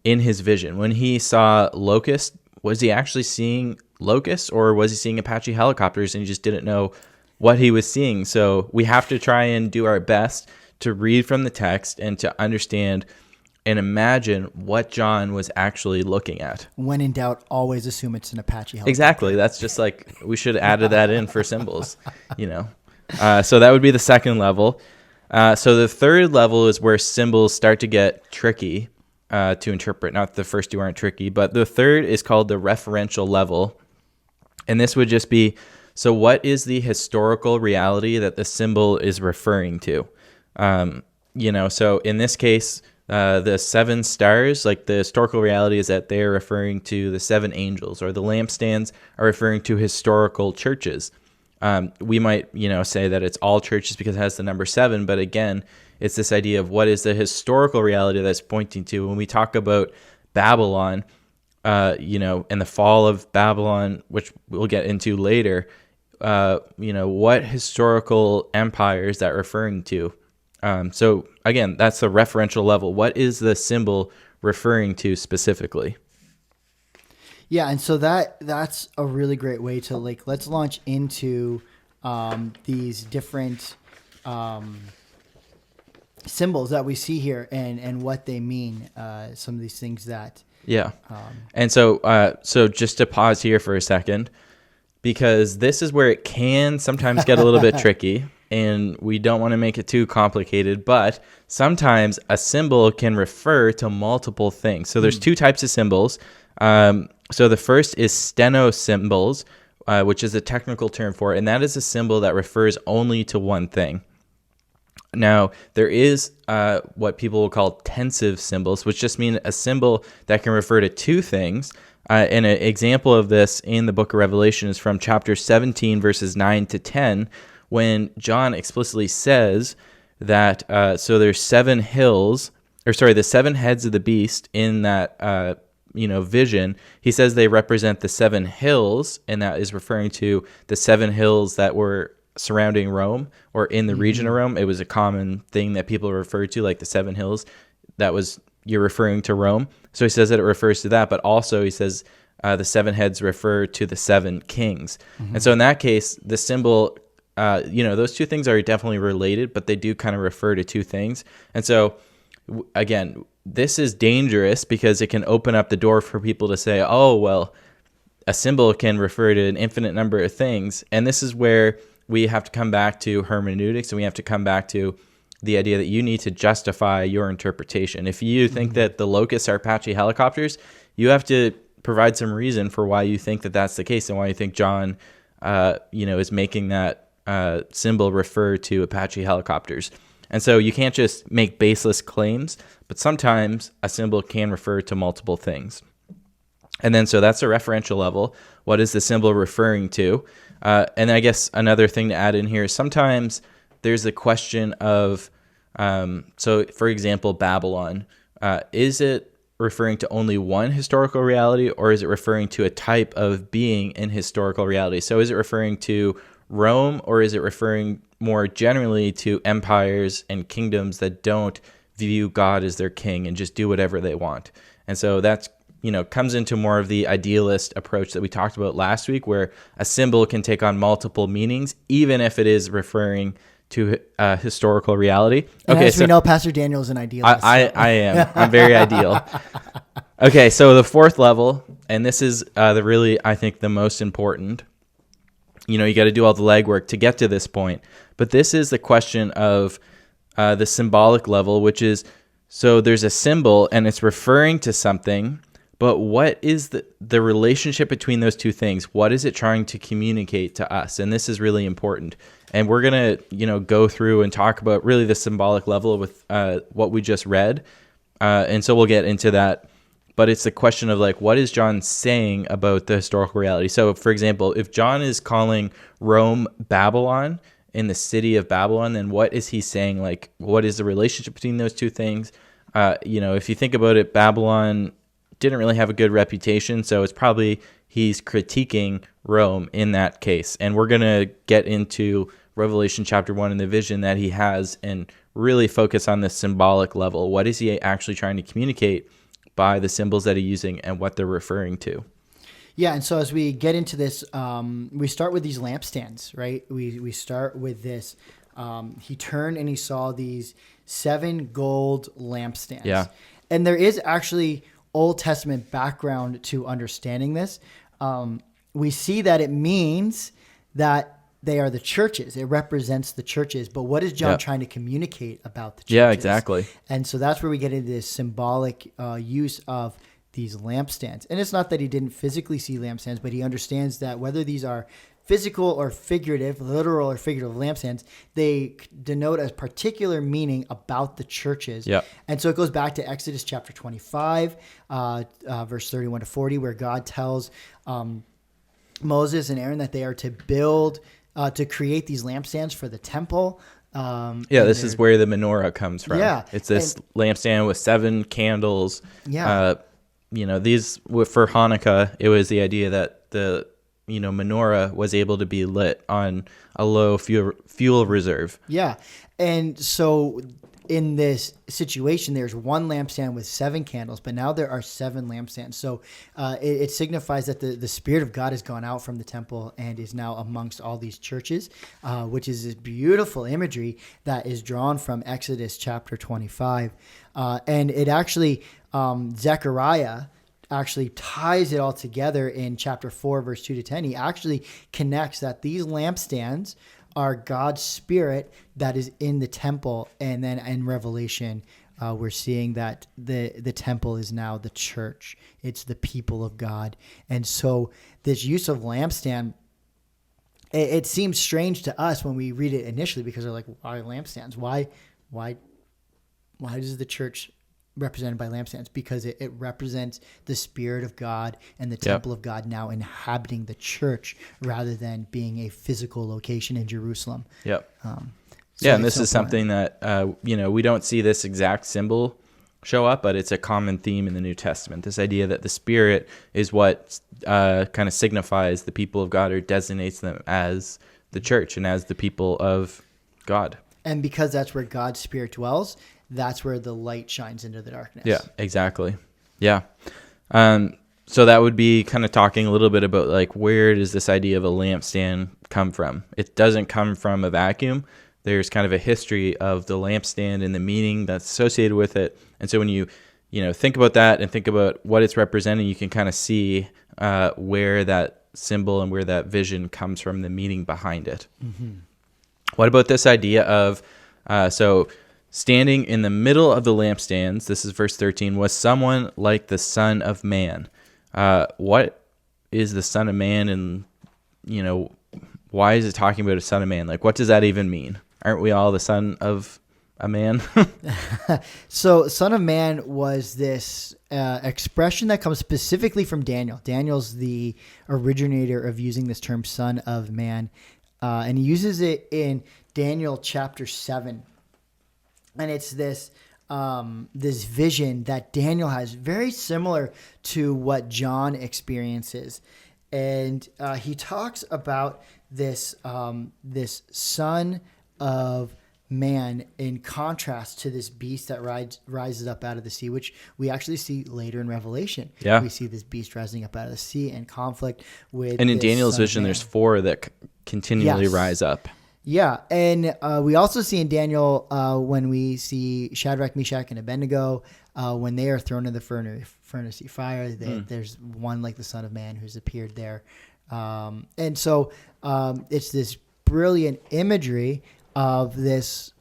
in his vision? When he saw locusts, was he actually seeing locusts, or was he seeing Apache helicopters and he just didn't know what he was seeing? So we have to try and do our best to read from the text and to understand and imagine what John was actually looking at. When in doubt, always assume it's an Apache helicopter. Exactly. That's just like, we should have added that in for symbols, So that would be the second level. So the third level is where symbols start to get tricky to interpret. Not the first two aren't tricky, but the third is called the referential level. And this would just be, so what is the historical reality that the symbol is referring to? So in this case, the 7 stars, like the historical reality is that they're referring to the 7 angels, or the lampstands are referring to historical churches. We might, say that it's all churches because it has the number 7, but again, it's this idea of what is the historical reality that's pointing to. When we talk about Babylon, and the fall of Babylon, which we'll get into later, what historical empire is that referring to? So again, that's the referential level. What is the symbol referring to specifically? Yeah, and so that's a really great way to, like, let's launch into these different symbols that we see here and what they mean. Some of these things that and so just to pause here for a second, because this is where it can sometimes get a little bit tricky. And we don't want to make it too complicated, but sometimes a symbol can refer to multiple things. So there's 2 types of symbols. So the first is steno symbols, which is a technical term for it, and that is a symbol that refers only to one thing. Now, there is what people will call tensive symbols, which just mean a symbol that can refer to 2 things. And an example of this in the book of Revelation is from chapter 17, verses 9 to 10, when John explicitly says that, so there's 7 hills, the 7 heads of the beast in that, vision. He says they represent the 7 hills, and that is referring to the 7 hills that were surrounding Rome, or in the region of Rome. It was a common thing that people referred to, like the 7 hills. You're referring to Rome. So he says that it refers to that, but also he says the 7 heads refer to the 7 kings. And so in that case, the symbol, those 2 things are definitely related, but they do kind of refer to 2 things. And so, again, this is dangerous because it can open up the door for people to say, oh, well, a symbol can refer to an infinite number of things. And this is where we have to come back to hermeneutics, and we have to come back to the idea that you need to justify your interpretation. If you think that the locusts are Apache helicopters, you have to provide some reason for why you think that that's the case, and why you think John, is making that symbol refer to Apache helicopters. And so you can't just make baseless claims, but sometimes a symbol can refer to multiple things. And then, so that's a referential level. What is the symbol referring to? And I guess another thing to add in here is sometimes there's the question of, so for example, Babylon, is it referring to only one historical reality, or is it referring to a type of being in historical reality? So is it referring to Rome, or is it referring more generally to empires and kingdoms that don't view God as their king and just do whatever they want? And so that's, comes into more of the idealist approach that we talked about last week, where a symbol can take on multiple meanings, even if it is referring to historical reality. Okay, as we know, Pastor Daniel is an idealist. I am. I'm very ideal. Okay, so the fourth level, and this is I think the most important. You got to do all the legwork to get to this point. But this is the question of the symbolic level, which is, So there's a symbol and it's referring to something, but what is the relationship between those two things? What is it trying to communicate to us? And this is really important. And we're going to, go through and talk about really the symbolic level with what we just read. And so we'll get into that. But it's a question of like, what is John saying about the historical reality? So, for example, if John is calling Rome Babylon, in the city of Babylon, then what is he saying? Like, what is the relationship between those two things? If you think about it, Babylon didn't really have a good reputation, so it's probably he's critiquing Rome in that case. And we're going to get into Revelation chapter 1 and the vision that he has and really focus on the symbolic level. What is he actually trying to communicate by the symbols that he's using and what they're referring to? Yeah, and so as we get into this, we start with these lampstands, right? We start with this. He turned and he saw these 7 gold lampstands. Yeah. And there is actually Old Testament background to understanding this. We see that it means that they are the churches. It represents the churches. But what is John trying to communicate about the churches? Yeah, exactly. And so that's where we get into this symbolic use of these lampstands. And it's not that he didn't physically see lampstands, but he understands that whether these are physical or figurative, literal or figurative lampstands, they denote a particular meaning about the churches. Yep. And so it goes back to Exodus chapter 25, verse 31 to 40, where God tells Moses and Aaron that they are to build, to create these lampstands for the temple. This is where the menorah comes from. Yeah. It's this lampstand with 7 candles. Yeah. These for Hanukkah, it was the idea that the menorah was able to be lit on a low fuel reserve. Yeah. And so in this situation, there's 1 lampstand with 7 candles, but now there are 7 lampstands. So it signifies that the Spirit of God has gone out from the temple and is now amongst all these churches, which is this beautiful imagery that is drawn from Exodus chapter 25. And it actually, Zechariah actually ties it all together in chapter 4, verse 2 to 10. He actually connects that these lampstands are God's Spirit that is in the temple. And then in Revelation, we're seeing that the temple is now the church. It's the people of God. And so this use of lampstand, it seems strange to us when we read it initially, because they're like, why lampstands? Why does the church represented by lampstands? Because it represents the Spirit of God and the temple of God now inhabiting the church rather than being a physical location in Jerusalem. Yep. And this is something that, we don't see this exact symbol show up, but it's a common theme in the New Testament. This idea that the Spirit is what kind of signifies the people of God or designates them as the church and as the people of God. And because that's where God's Spirit dwells, that's where the light shines into the darkness. Yeah, exactly. Yeah. So that would be kind of talking a little bit about like, where does this idea of a lampstand come from? It doesn't come from a vacuum. There's kind of a history of the lampstand and the meaning that's associated with it. And so when you think about that and think about what it's representing, you can kind of see where that symbol and where that vision comes from, the meaning behind it. Mm-hmm. What about this idea of, standing in the middle of the lampstands, this is verse 13, was someone like the Son of Man. What is the Son of Man, and, why is it talking about a Son of Man? Like, what does that even mean? Aren't we all the son of a man? So Son of Man was this expression that comes specifically from Daniel. Daniel's the originator of using this term Son of Man. And he uses it in Daniel chapter 7. And it's this vision that Daniel has, very similar to what John experiences. And he talks about this Son of Man in contrast to this beast that rises up out of the sea, which we actually see later in Revelation. Yeah. We see this beast rising up out of the sea in conflict with. And in Daniel's vision, there's 4 that continually rise up. Yeah, and we also see in Daniel when we see Shadrach, Meshach, and Abednego, when they are thrown in the furnace of fire, there's one like the Son of Man who's appeared there. And so it's this brilliant imagery of this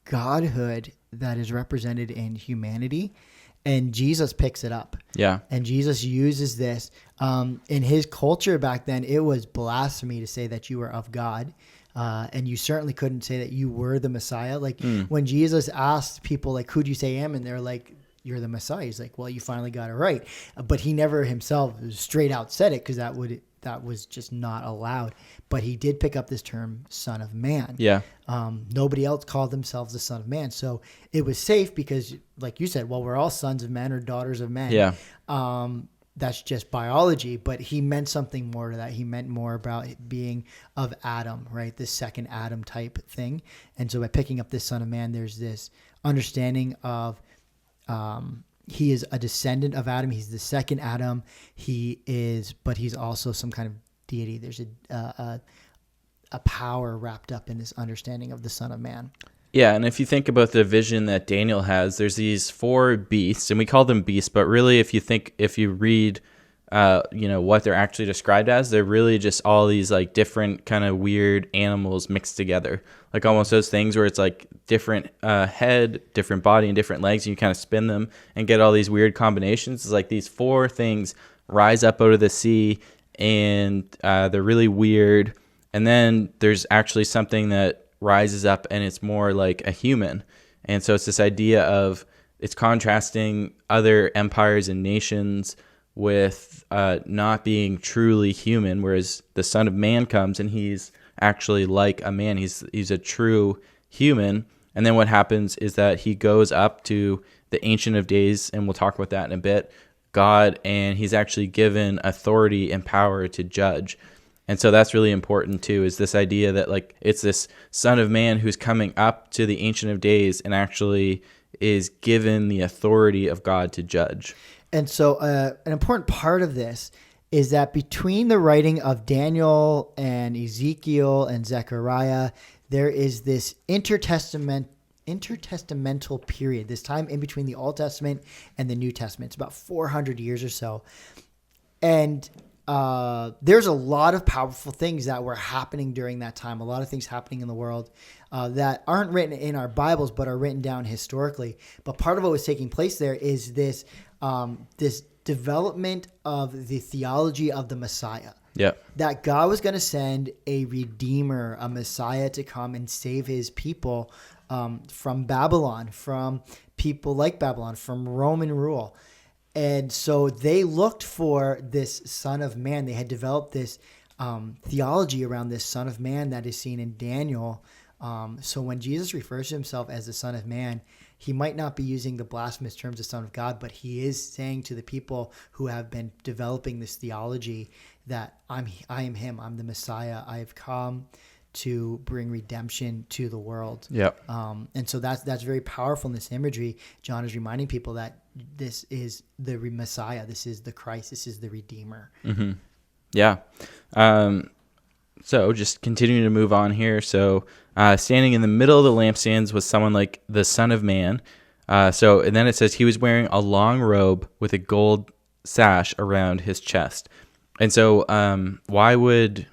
godhood that is represented in humanity, and Jesus picks it up. Yeah. And Jesus uses this. In his culture back then, it was blasphemy to say that you were of God. And you certainly couldn't say that you were the Messiah. Like when Jesus asked people, like, who do you say I am? And they're like, you're the Messiah. He's like, well, you finally got it right. But he never himself straight out said it, because that was just not allowed. But he did pick up this term, Son of Man. Yeah. Nobody else called themselves the Son of Man. So it was safe because, like you said, well, we're all sons of men or daughters of men. Yeah. That's just biology, but he meant something more to that. He meant more about it being of Adam, right? This second Adam type thing. And so by picking up this Son of Man, there's this understanding of he is a descendant of Adam. He's the second Adam. But he's also some kind of deity. There's a power wrapped up in this understanding of the Son of Man. Yeah, and if you think about the vision that Daniel has, there's these 4 beasts, and we call them beasts, but really if you read what they're actually described as, they're really just all these like different kind of weird animals mixed together. Like almost those things where it's like different head, different body, and different legs, and you kind of spin them and get all these weird combinations. It's like these 4 things rise up out of the sea, and they're really weird. And then there's actually something that rises up, and it's more like a human. And so it's this idea of it's contrasting other empires and nations with not being truly human, whereas the Son of Man comes and he's actually like a man. He's a true human. And then what happens is that he goes up to the Ancient of Days, and we'll talk about that in a bit, God, and he's actually given authority and power to judge. And so that's really important too, is this idea that like it's this Son of Man who's coming up to the Ancient of Days and actually is given the authority of God to judge. And so an important part of this is that between the writing of Daniel and Ezekiel and Zechariah, there is this intertestamental period, this time in between the Old Testament and the New Testament. It's about 400 years or so. And there's a lot of powerful things that were happening during that time, a lot of things happening in the world that aren't written in our Bibles but are written down historically. But part of what was taking place there is this development of the theology of the Messiah. Yeah. That God was going to send a redeemer, a Messiah, to come and save his people from Babylon, from people like Babylon, from Roman rule. And so they looked for this Son of Man. They had developed this theology around this Son of Man that is seen in Daniel. So when Jesus refers to himself as the Son of Man, he might not be using the blasphemous terms of Son of God, but he is saying to the people who have been developing this theology that I am him. I'm the Messiah. I have come to bring redemption to the world. Yep. And so that's very powerful in this imagery. John is reminding people that this is the Messiah. This is the Christ. This is the Redeemer. Mm-hmm. Yeah. So just continuing to move on here. So standing in the middle of the lampstands was someone like the Son of Man. And then it says he was wearing a long robe with a gold sash around his chest. And so why would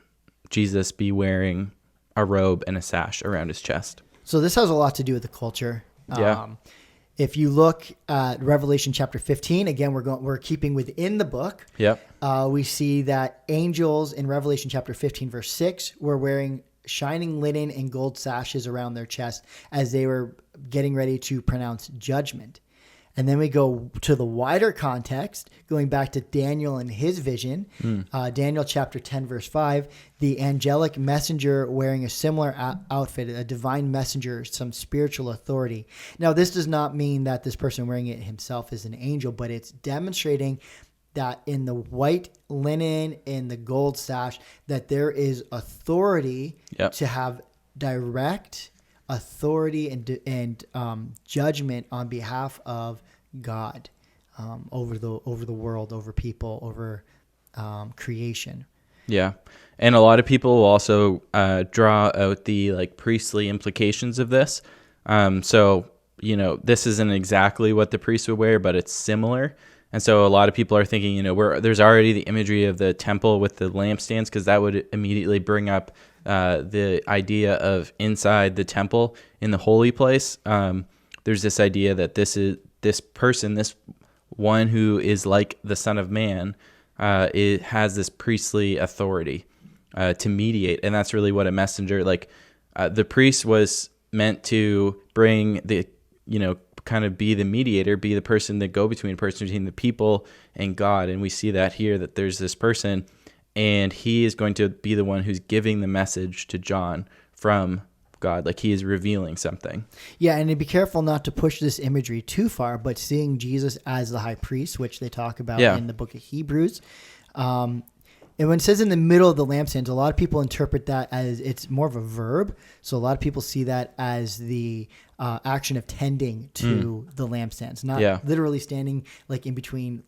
Jesus be wearing a robe and a sash around his chest? So this has a lot to do with the culture. Yeah. If you look at Revelation chapter 15, again, we're keeping within the book. Yep. We see that angels in Revelation chapter 15, verse 6, were wearing shining linen and gold sashes around their chest as they were getting ready to pronounce judgment. And then we go to the wider context, going back to Daniel and his vision. Daniel chapter 10, verse 5, the angelic messenger wearing a similar outfit, a divine messenger, some spiritual authority. Now, this does not mean that this person wearing it himself is an angel, but it's demonstrating that in the white linen, in the gold sash, that there is authority to have direct authority and judgment on behalf of God over the world, over people, over creation. Yeah, and a lot of people will also draw out the like priestly implications of this. So this isn't exactly what the priest would wear, but it's similar. And so a lot of people are thinking, there's already the imagery of the temple with the lampstands, because that would immediately bring up the idea of inside the temple in the holy place. There's this idea that this person, this one who is like the Son of Man, it has this priestly authority to mediate, and that's really what a messenger, like the priest was meant to bring the, kind of be the mediator, be the person that go between the people and God. And we see that here, that there's this person, and he is going to be the one who's giving the message to John from God, like he is revealing something. Yeah, and to be careful not to push this imagery too far, but seeing Jesus as the high priest, which they talk about in the book of Hebrews. And when it says in the middle of the lampstands, a lot of people interpret that as it's more of a verb. So a lot of people see that as the action of tending to the lampstands, not literally standing like in between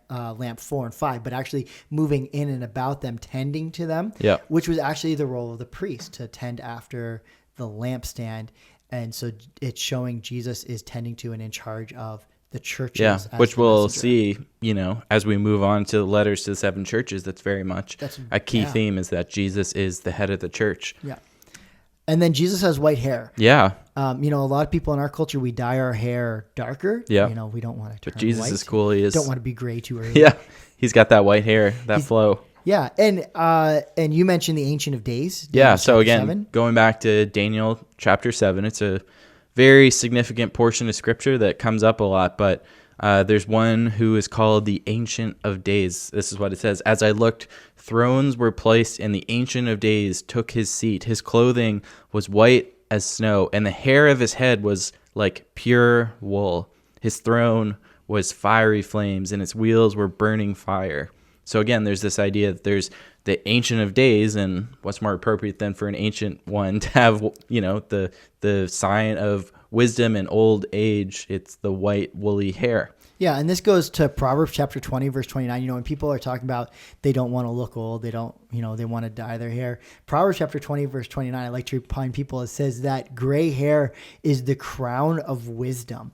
lamp 4 and 5, but actually moving in and about them, tending to them, which was actually the role of the priest, to tend after the lampstand. And so it's showing Jesus is tending to and in charge of the churches. Which we'll see, as we move on to the letters to the 7 churches. That's very much a key theme, is that Jesus is the head of the church. Yeah. And then Jesus has white hair. Yeah. A lot of people in our culture, we dye our hair darker. Yeah. We don't want to turn But Jesus white. is cool. He is. Don't want to be gray too early. Yeah. He's got that white hair, that flow. Yeah. And you mentioned the Ancient of Days. Yeah. So again, going back to Daniel chapter 7, it's a very significant portion of scripture that comes up a lot, but there's one who is called the Ancient of Days. This is what it says. As I looked, thrones were placed, and the Ancient of Days took his seat. His clothing was white as snow, and the hair of his head was like pure wool. His throne was fiery flames, and its wheels were burning fire. So again, there's this idea that there's the Ancient of Days, and what's more appropriate than for an ancient one to have, the sign of wisdom and old age. It's the white woolly hair. Yeah, and this goes to Proverbs chapter 20, verse 29. When people are talking about they don't want to look old, they don't, they want to dye their hair. Proverbs chapter 20, verse 29, I like to remind people, it says that gray hair is the crown of wisdom.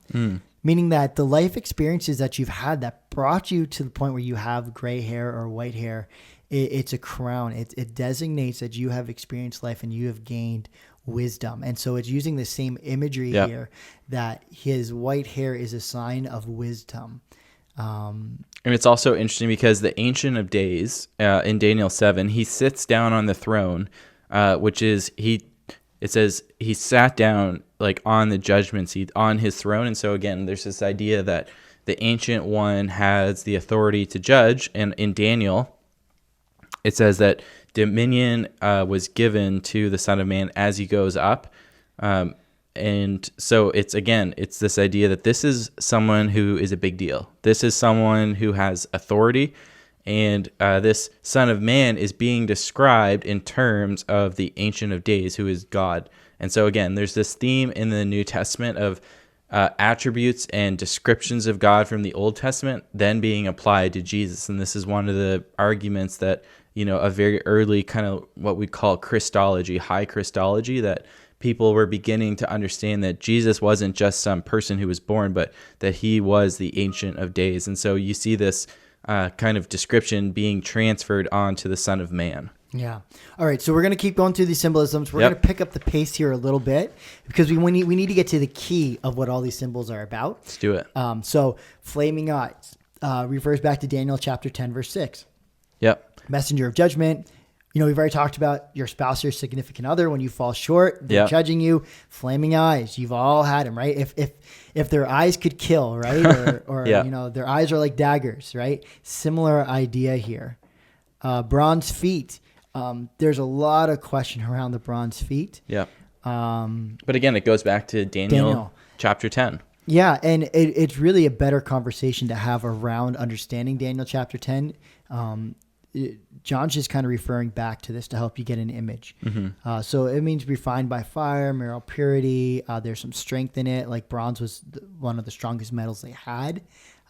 Meaning that the life experiences that you've had that brought you to the point where you have gray hair or white hair, it's a crown. It designates that you have experienced life and you have gained wisdom. And so it's using the same imagery here, that his white hair is a sign of wisdom. And it's also interesting because the Ancient of Days in Daniel 7, he sits down on the throne, which is it says he sat down like on the judgment seat on his throne. And so again, there's this idea that the Ancient One has the authority to judge. And in Daniel, it says that dominion was given to the Son of Man as he goes up. And so it's this idea that this is someone who is a big deal. This is someone who has authority. And this Son of Man is being described in terms of the Ancient of Days, who is God. And so again, there's this theme in the New Testament of attributes and descriptions of God from the Old Testament then being applied to Jesus. And this is one of the arguments that, a very early kind of what we call Christology, high Christology, that people were beginning to understand that Jesus wasn't just some person who was born, but that he was the Ancient of Days. And so you see this kind of description being transferred onto the Son of Man. Yeah. All right. So we're going to keep going through these symbolisms. We're going to pick up the pace here a little bit because we need to get to the key of what all these symbols are about. Let's do it. So flaming eyes refers back to Daniel chapter 10, verse 6. Yep. Messenger of judgment. We've already talked about your spouse or significant other. When you fall short, they're judging you. Flaming eyes. You've all had them, right? If their eyes could kill, right? Or their eyes are like daggers, right? Similar idea here. Bronze feet. There's a lot of question around the bronze feet. Yeah. But again, it goes back to Daniel chapter 10. Yeah, and it's really a better conversation to have around understanding Daniel chapter 10. John's just kind of referring back to this to help you get an image. Mm-hmm. So it means refined by fire, mineral purity. There's some strength in it. Like bronze was one of the strongest metals they had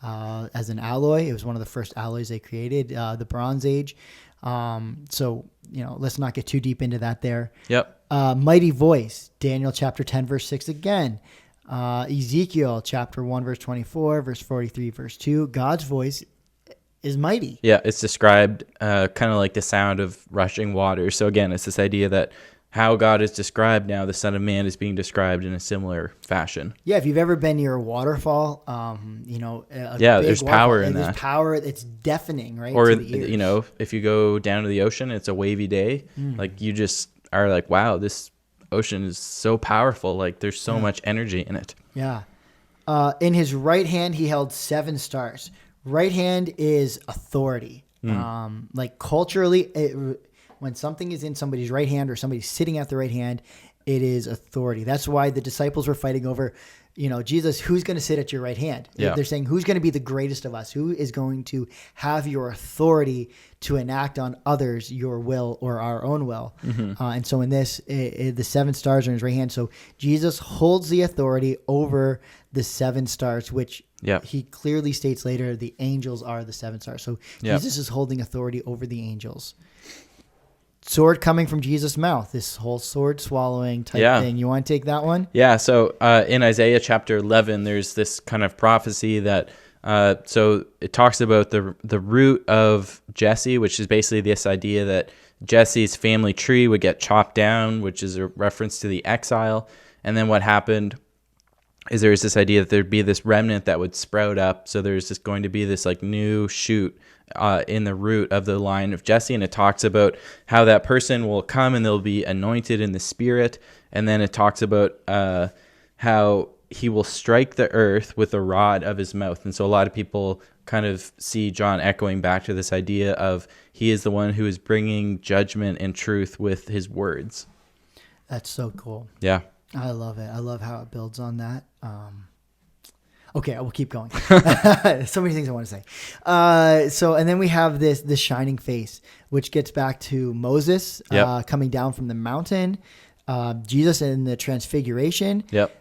as an alloy. It was one of the first alloys they created, the Bronze Age. So, let's not get too deep into that there. Yep. Mighty voice, Daniel chapter 10, verse 6 again. Ezekiel chapter 1, verse 24, verse 43, verse 2. God's voice is mighty. Yeah, it's described kind of like the sound of rushing water. So again, it's this idea that how God is described now, the Son of Man is being described in a similar fashion. Yeah, if you've ever been near a waterfall, There's power in that. There's power. It's deafening, right? Or, to the ears. If you go down to the ocean, it's a wavy day. Like you just are like, wow, this ocean is so powerful. Like there's so much energy in it. Yeah. In his right hand, he held 7 stars. Right hand is authority. Like culturally, when something is in somebody's right hand or somebody's sitting at the right hand, it is authority. That's why the disciples were fighting over, Jesus, who's going to sit at your right hand? Yeah. They're saying, who's going to be the greatest of us? Who is going to have your authority to enact on others your will or our own will? And so in this, the 7 stars are in his right hand. So Jesus holds the authority over the 7 stars, which he clearly states later, the angels are the 7 stars. So Jesus is holding authority over the angels. Sword coming from Jesus' mouth, this whole sword swallowing type thing. You want to take that one? Yeah. So in Isaiah chapter 11, there's this kind of prophecy that, so it talks about the root of Jesse, which is basically this idea that Jesse's family tree would get chopped down, which is a reference to the exile. And then what happened is there's this idea that there'd be this remnant that would sprout up. So there's just going to be this like new shoot in the root of the line of Jesse, and it talks about how that person will come and they'll be anointed in the Spirit, and then it talks about how he will strike the earth with a rod of his mouth. And so a lot of people kind of see John echoing back to this idea of he is the one who is bringing judgment and truth with his words. That's so cool. Yeah. I love it. I love how it builds on that. Okay, I will keep going. So many things I want to say. And then we have this shining face, which gets back to Moses coming down from the mountain, Jesus in the transfiguration. It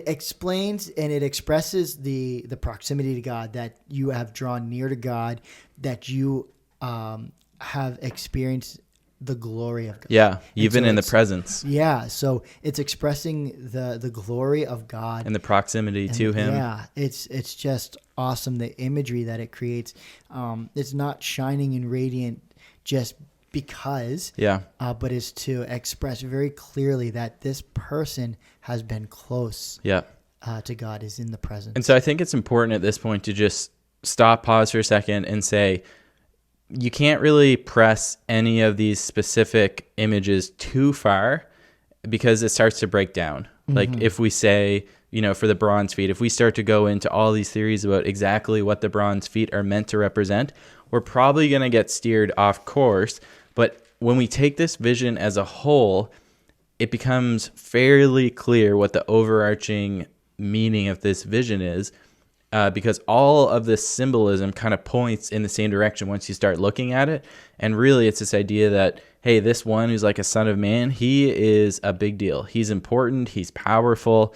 explains and it expresses the proximity to God, that you have drawn near to God, that you have experienced the glory of God. Yeah, even in the presence. Yeah, so it's expressing the glory of God and the proximity to him. Yeah, it's just awesome, the imagery that it creates. It's not shining and radiant just because, but is to express very clearly that this person has been close to God, is in the presence. And so I think it's important at this point to just stop, pause for a second, and say, you can't really press any of these specific images too far because it starts to break down. Like if we say, for the bronze feet, if we start to go into all these theories about exactly what the bronze feet are meant to represent, we're probably going to get steered off course. But when we take this vision as a whole, it becomes fairly clear what the overarching meaning of this vision is. Because all of this symbolism kind of points in the same direction once you start looking at it. And really, it's this idea that, hey, this one who's like a son of man, he is a big deal. He's important. He's powerful.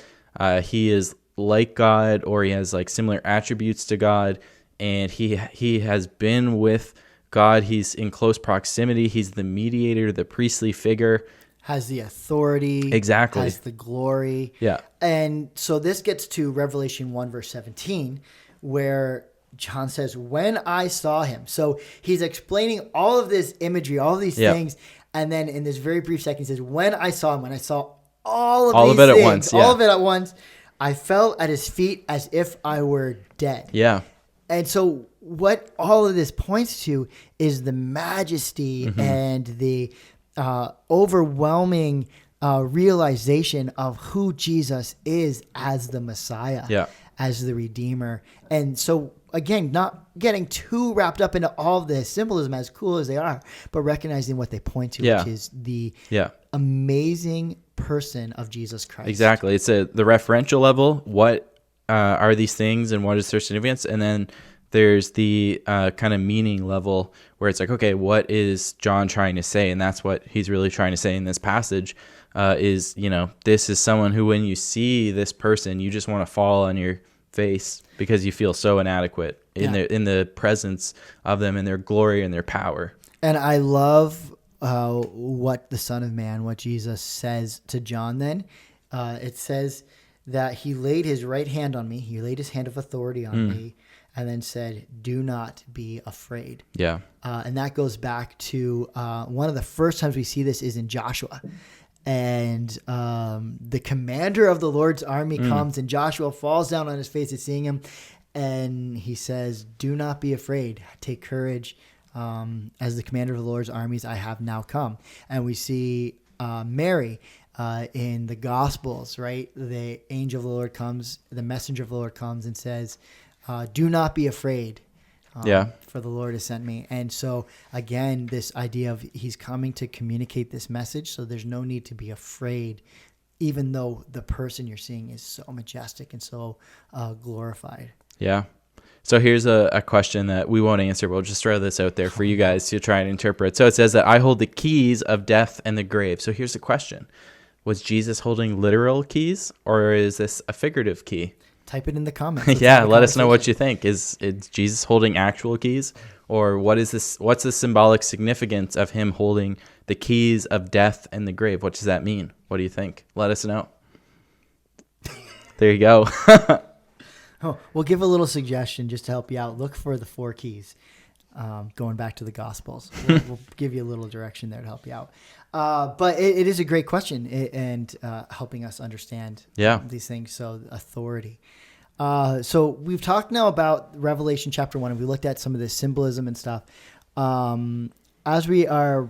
He is like God, or he has like similar attributes to God. And he has been with God. He's in close proximity. He's the mediator, the priestly figure. Has the authority. Exactly. Has the glory. Yeah. And so this gets to Revelation 1 verse 17, where John says, when I saw him. So he's explaining all of this imagery, all of these things. And then in this very brief second, he says, when I saw him, when I saw all of it at once, all of it at once, I fell at his feet as if I were dead. Yeah. And so what all of this points to is the majesty and the overwhelming realization of who Jesus is as the Messiah, as the Redeemer. And so, again, not getting too wrapped up into all of the symbolism, as cool as they are, but recognizing what they point to, which is the amazing person of Jesus Christ. Exactly. It's the referential level. What are these things and what is their significance? And then there's the kind of meaning level where it's like, okay, what is John trying to say? And that's what he's really trying to say in this passage is, this is someone who, when you see this person, you just want to fall on your face because you feel so inadequate in the presence of them and their glory and their power. And I love what the Son of Man, what Jesus says to John then. It says that he laid his right hand on me. He laid his hand of authority on me. and then said, "Do not be afraid." Yeah. And that goes back to one of the first times we see this is in Joshua. And the commander of the Lord's army comes, and Joshua falls down on his face at seeing him. And he says, "Do not be afraid. Take courage. As the commander of the Lord's armies, I have now come." And we see Mary in the Gospels, right? The angel of the Lord comes, the messenger of the Lord comes and says, "Do not be afraid. For the Lord has sent me." And so again, this idea of he's coming to communicate this message. So there's no need to be afraid, even though the person you're seeing is so majestic and so glorified. Yeah. So here's a question that we won't answer. We'll just throw this out there for you guys to try and interpret. So it says that I hold the keys of death and the grave. So here's the question. Was Jesus holding literal keys, or is this a figurative key? Type it in the comments. Yeah, let us know what you think. Is Jesus holding actual keys, or what's the symbolic significance of him holding the keys of death and the grave? What does that mean? What do you think? Let us know. There you go. We'll give a little suggestion just to help you out. Look for the 4 keys. Going back to the Gospels, we'll give you a little direction there to help you out. But it is a great question, and helping us understand these things. So authority. So we've talked now about Revelation chapter 1, and we looked at some of the symbolism and stuff. As we are,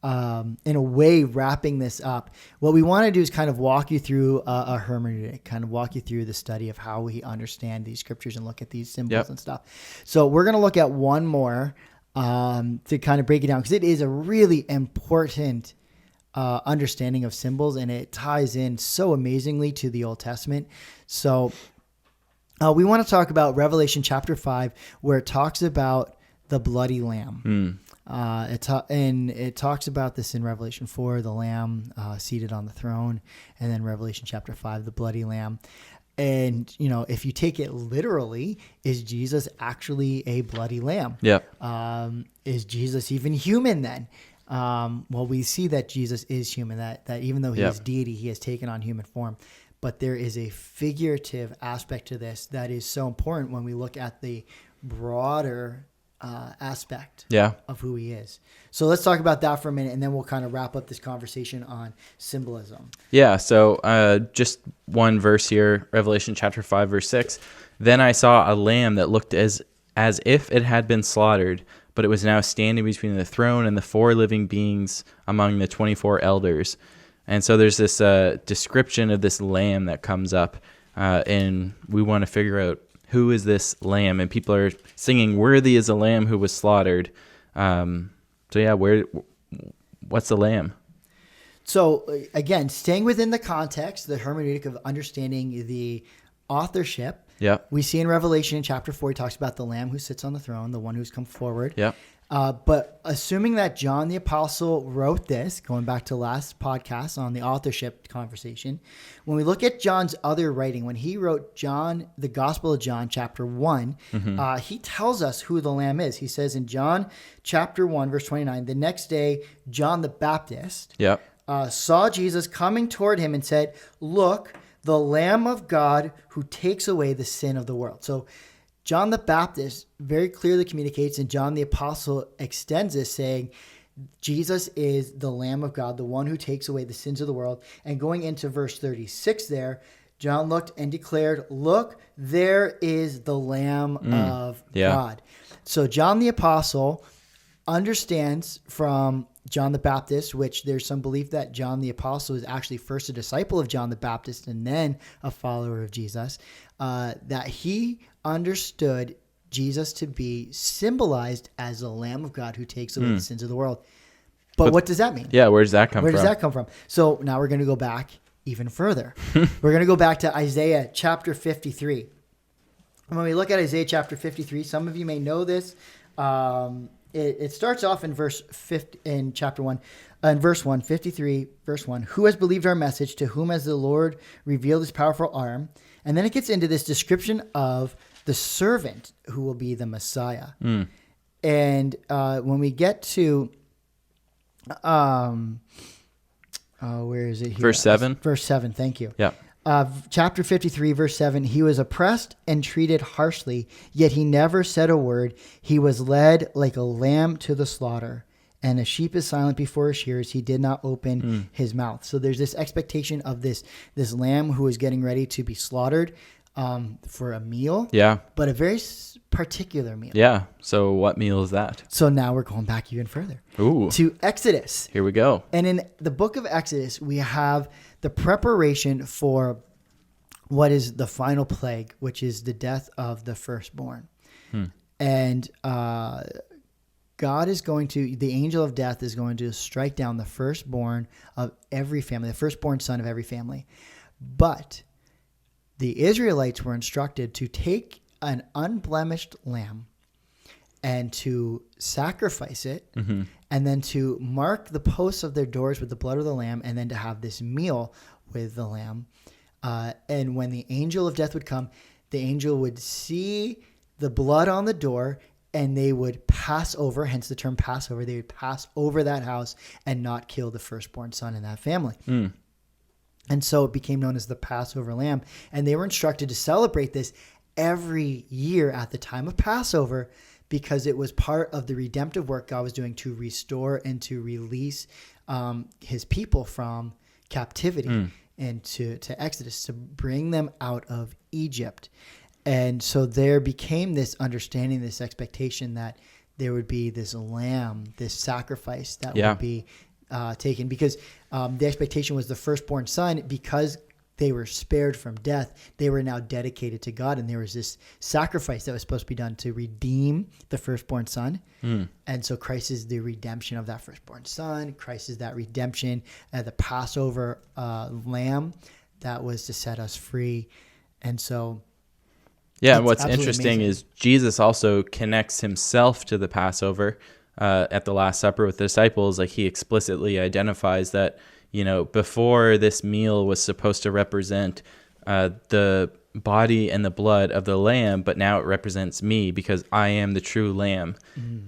in a way, wrapping this up, what we want to do is kind of walk you through a hermeneutic, kind of walk you through the study of how we understand these scriptures and look at these symbols and stuff. So we're going to look at one more to kind of break it down, because it is a really important understanding of symbols, and it ties in so amazingly to the Old Testament. So we want to talk about Revelation chapter 5, where it talks about the bloody lamb. It talks about this in Revelation 4, the lamb seated on the throne, and then Revelation chapter 5, the bloody lamb. And, if you take it literally, is Jesus actually a bloody lamb? Yeah. Is Jesus even human then? Well, we see that Jesus is human, that even though he is deity, he has taken on human form. But there is a figurative aspect to this that is so important when we look at the broader aspect of who he is. So let's talk about that for a minute, and then we'll kind of wrap up this conversation on symbolism. Yeah, so just one verse here, Revelation chapter 5, verse 6. Then I saw a lamb that looked as if it had been slaughtered, but it was now standing between the throne and the 4 living beings among the 24 elders. And so there's this description of this lamb that comes up, and we want to figure out, who is this lamb? And people are singing, "Worthy is the lamb who was slaughtered." What's the lamb? So again, staying within the context, the hermeneutic of understanding the authorship. Yeah. We see in Revelation in chapter 4, he talks about the lamb who sits on the throne, the one who's come forward. Yeah. But assuming that John the Apostle wrote this, going back to last podcast on the authorship conversation, when we look at John's other writing, when he wrote the Gospel of John, chapter 1, he tells us who the Lamb is. He says in John chapter 1, verse 29, the next day, John the Baptist saw Jesus coming toward him and said, "Look, the Lamb of God who takes away the sin of the world." So John the Baptist very clearly communicates, and John the Apostle extends this, saying Jesus is the Lamb of God, the one who takes away the sins of the world. And going into verse 36 there, John looked and declared, "Look, there is the Lamb of God." So John the Apostle understands from John the Baptist, which there's some belief that John the Apostle is actually first a disciple of John the Baptist and then a follower of Jesus, that he understood Jesus to be symbolized as the Lamb of God who takes away the sins of the world. But what does that mean? Yeah, where does that come from? Where does that come from? So now we're going to go back even further. We're going to go back to Isaiah chapter 53. And when we look at Isaiah chapter 53, some of you may know this. It starts off in chapter 1, in verse 1, 53, verse 1. Who has believed our message? To whom has the Lord revealed his powerful arm? And then it gets into this description of the servant who will be the Messiah. And when we get to, where is it here? Verse 7. Verse 7, thank you. Yeah. chapter 53, verse 7, he was oppressed and treated harshly, yet he never said a word. He was led like a lamb to the slaughter, and a sheep is silent before his shearers. He did not open his mouth. So there's this expectation of this lamb who is getting ready to be slaughtered for a meal. Yeah. But a very particular meal. Yeah. So what meal is that? So now we're going back even further. Ooh. To Exodus. Here we go. And in the book of Exodus, we have the preparation for what is the final plague, which is the death of the firstborn. And God is going to, the angel of death is going to strike down the firstborn of every family, the firstborn son of every family. But the Israelites were instructed to take an unblemished lamb and to sacrifice it, and then to mark the posts of their doors with the blood of the lamb, and then to have this meal with the lamb. And when the angel of death would come, the angel would see the blood on the door, and they would pass over, hence the term Passover. They would pass over that house and not kill the firstborn son in that family. And so it became known as the Passover Lamb. And they were instructed to celebrate this every year at the time of Passover, because it was part of the redemptive work God was doing to restore and to release his people from captivity and to Exodus, to bring them out of Egypt. And so there became this understanding, this expectation that there would be this lamb, this sacrifice that would be taken, because the expectation was the firstborn son, because they were spared from death, they were now dedicated to God. And there was this sacrifice that was supposed to be done to redeem the firstborn son. And so Christ is the redemption of that firstborn son. Christ is that redemption, the Passover lamb that was to set us free. And so... Yeah, and what's interesting is Jesus also connects himself to the Passover at the Last Supper with the disciples. Like, he explicitly identifies that, you know, before this meal was supposed to represent the body and the blood of the lamb, but now it represents me because I am the true lamb.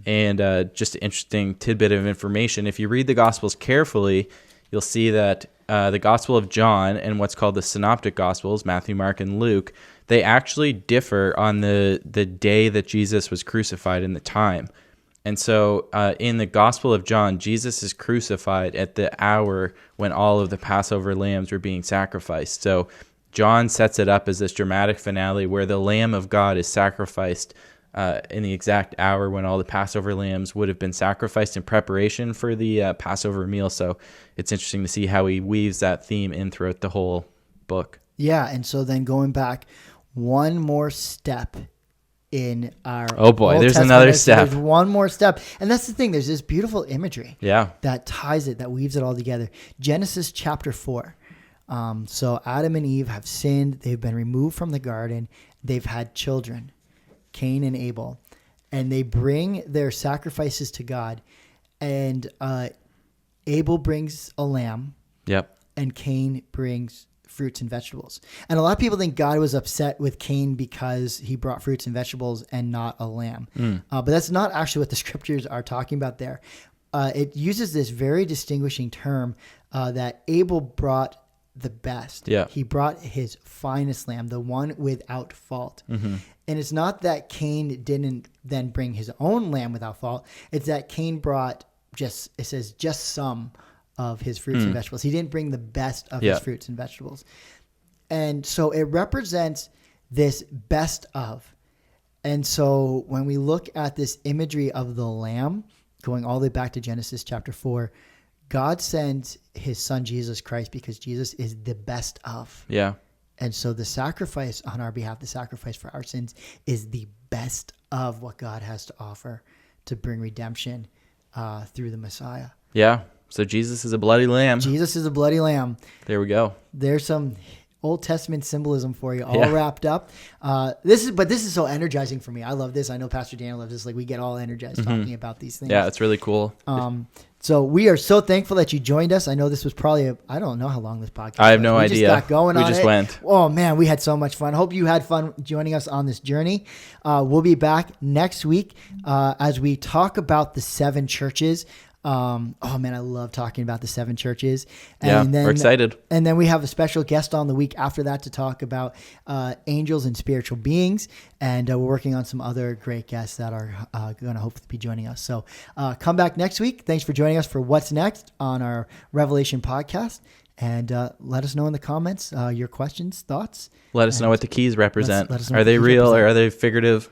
And just an interesting tidbit of information. If you read the Gospels carefully, you'll see that the Gospel of John and what's called the Synoptic Gospels, Matthew, Mark, and Luke, they actually differ on the day that Jesus was crucified and the time. And so in the Gospel of John, Jesus is crucified at the hour when all of the Passover lambs were being sacrificed. So John sets it up as this dramatic finale where the Lamb of God is sacrificed in the exact hour when all the Passover lambs would have been sacrificed in preparation for the Passover meal. So it's interesting to see how he weaves that theme in throughout the whole book. Yeah, and so then going back one more step in our Old there's Testament, another step. There's one more step. And that's the thing. There's this beautiful imagery that ties it, that weaves it all together. Genesis chapter 4. So Adam and Eve have sinned. They've been removed from the garden. They've had children, Cain and Abel. And they bring their sacrifices to God. And Abel brings a lamb. And Cain brings fruits and vegetables. And a lot of people think God was upset with Cain because he brought fruits and vegetables and not a lamb. But that's not actually what the scriptures are talking about there. It uses this very distinguishing term that Abel brought the best. He brought his finest lamb, the one without fault. And it's not that Cain didn't then bring his own lamb without fault. It's that Cain brought just some of his fruits and vegetables. He didn't bring the best of his fruits and vegetables. And so it represents this best of. And so when we look at this imagery of the lamb, going all the way back to Genesis chapter 4, God sends his son Jesus Christ because Jesus is the best of. And so the sacrifice on our behalf, the sacrifice for our sins, is the best of what God has to offer to bring redemption through the Messiah. So Jesus is a bloody lamb. Jesus is a bloody lamb. There we go. There's some Old Testament symbolism for you, all wrapped up. This is so energizing for me. I love this. I know Pastor Daniel loves this. Like, we get all energized talking about these things. Yeah, it's really cool. So we are so thankful that you joined us. I know this was probably I don't know how long this podcast was. I have no idea. We just got going on it. We just went. Oh, man, we had so much fun. Hope you had fun joining us on this journey. We'll be back next week as we talk about the 7 churches Oh man, I love talking about the 7 churches. And we're excited. And then we have a special guest on the week after that to talk about angels and spiritual beings. And we're working on some other great guests that are going to hopefully be joining us. So come back next week. Thanks for joining us for What's Next on our Revelation podcast. And let us know in the comments your questions, thoughts. Let us know what the keys represent. Let us know are they real or are they figurative?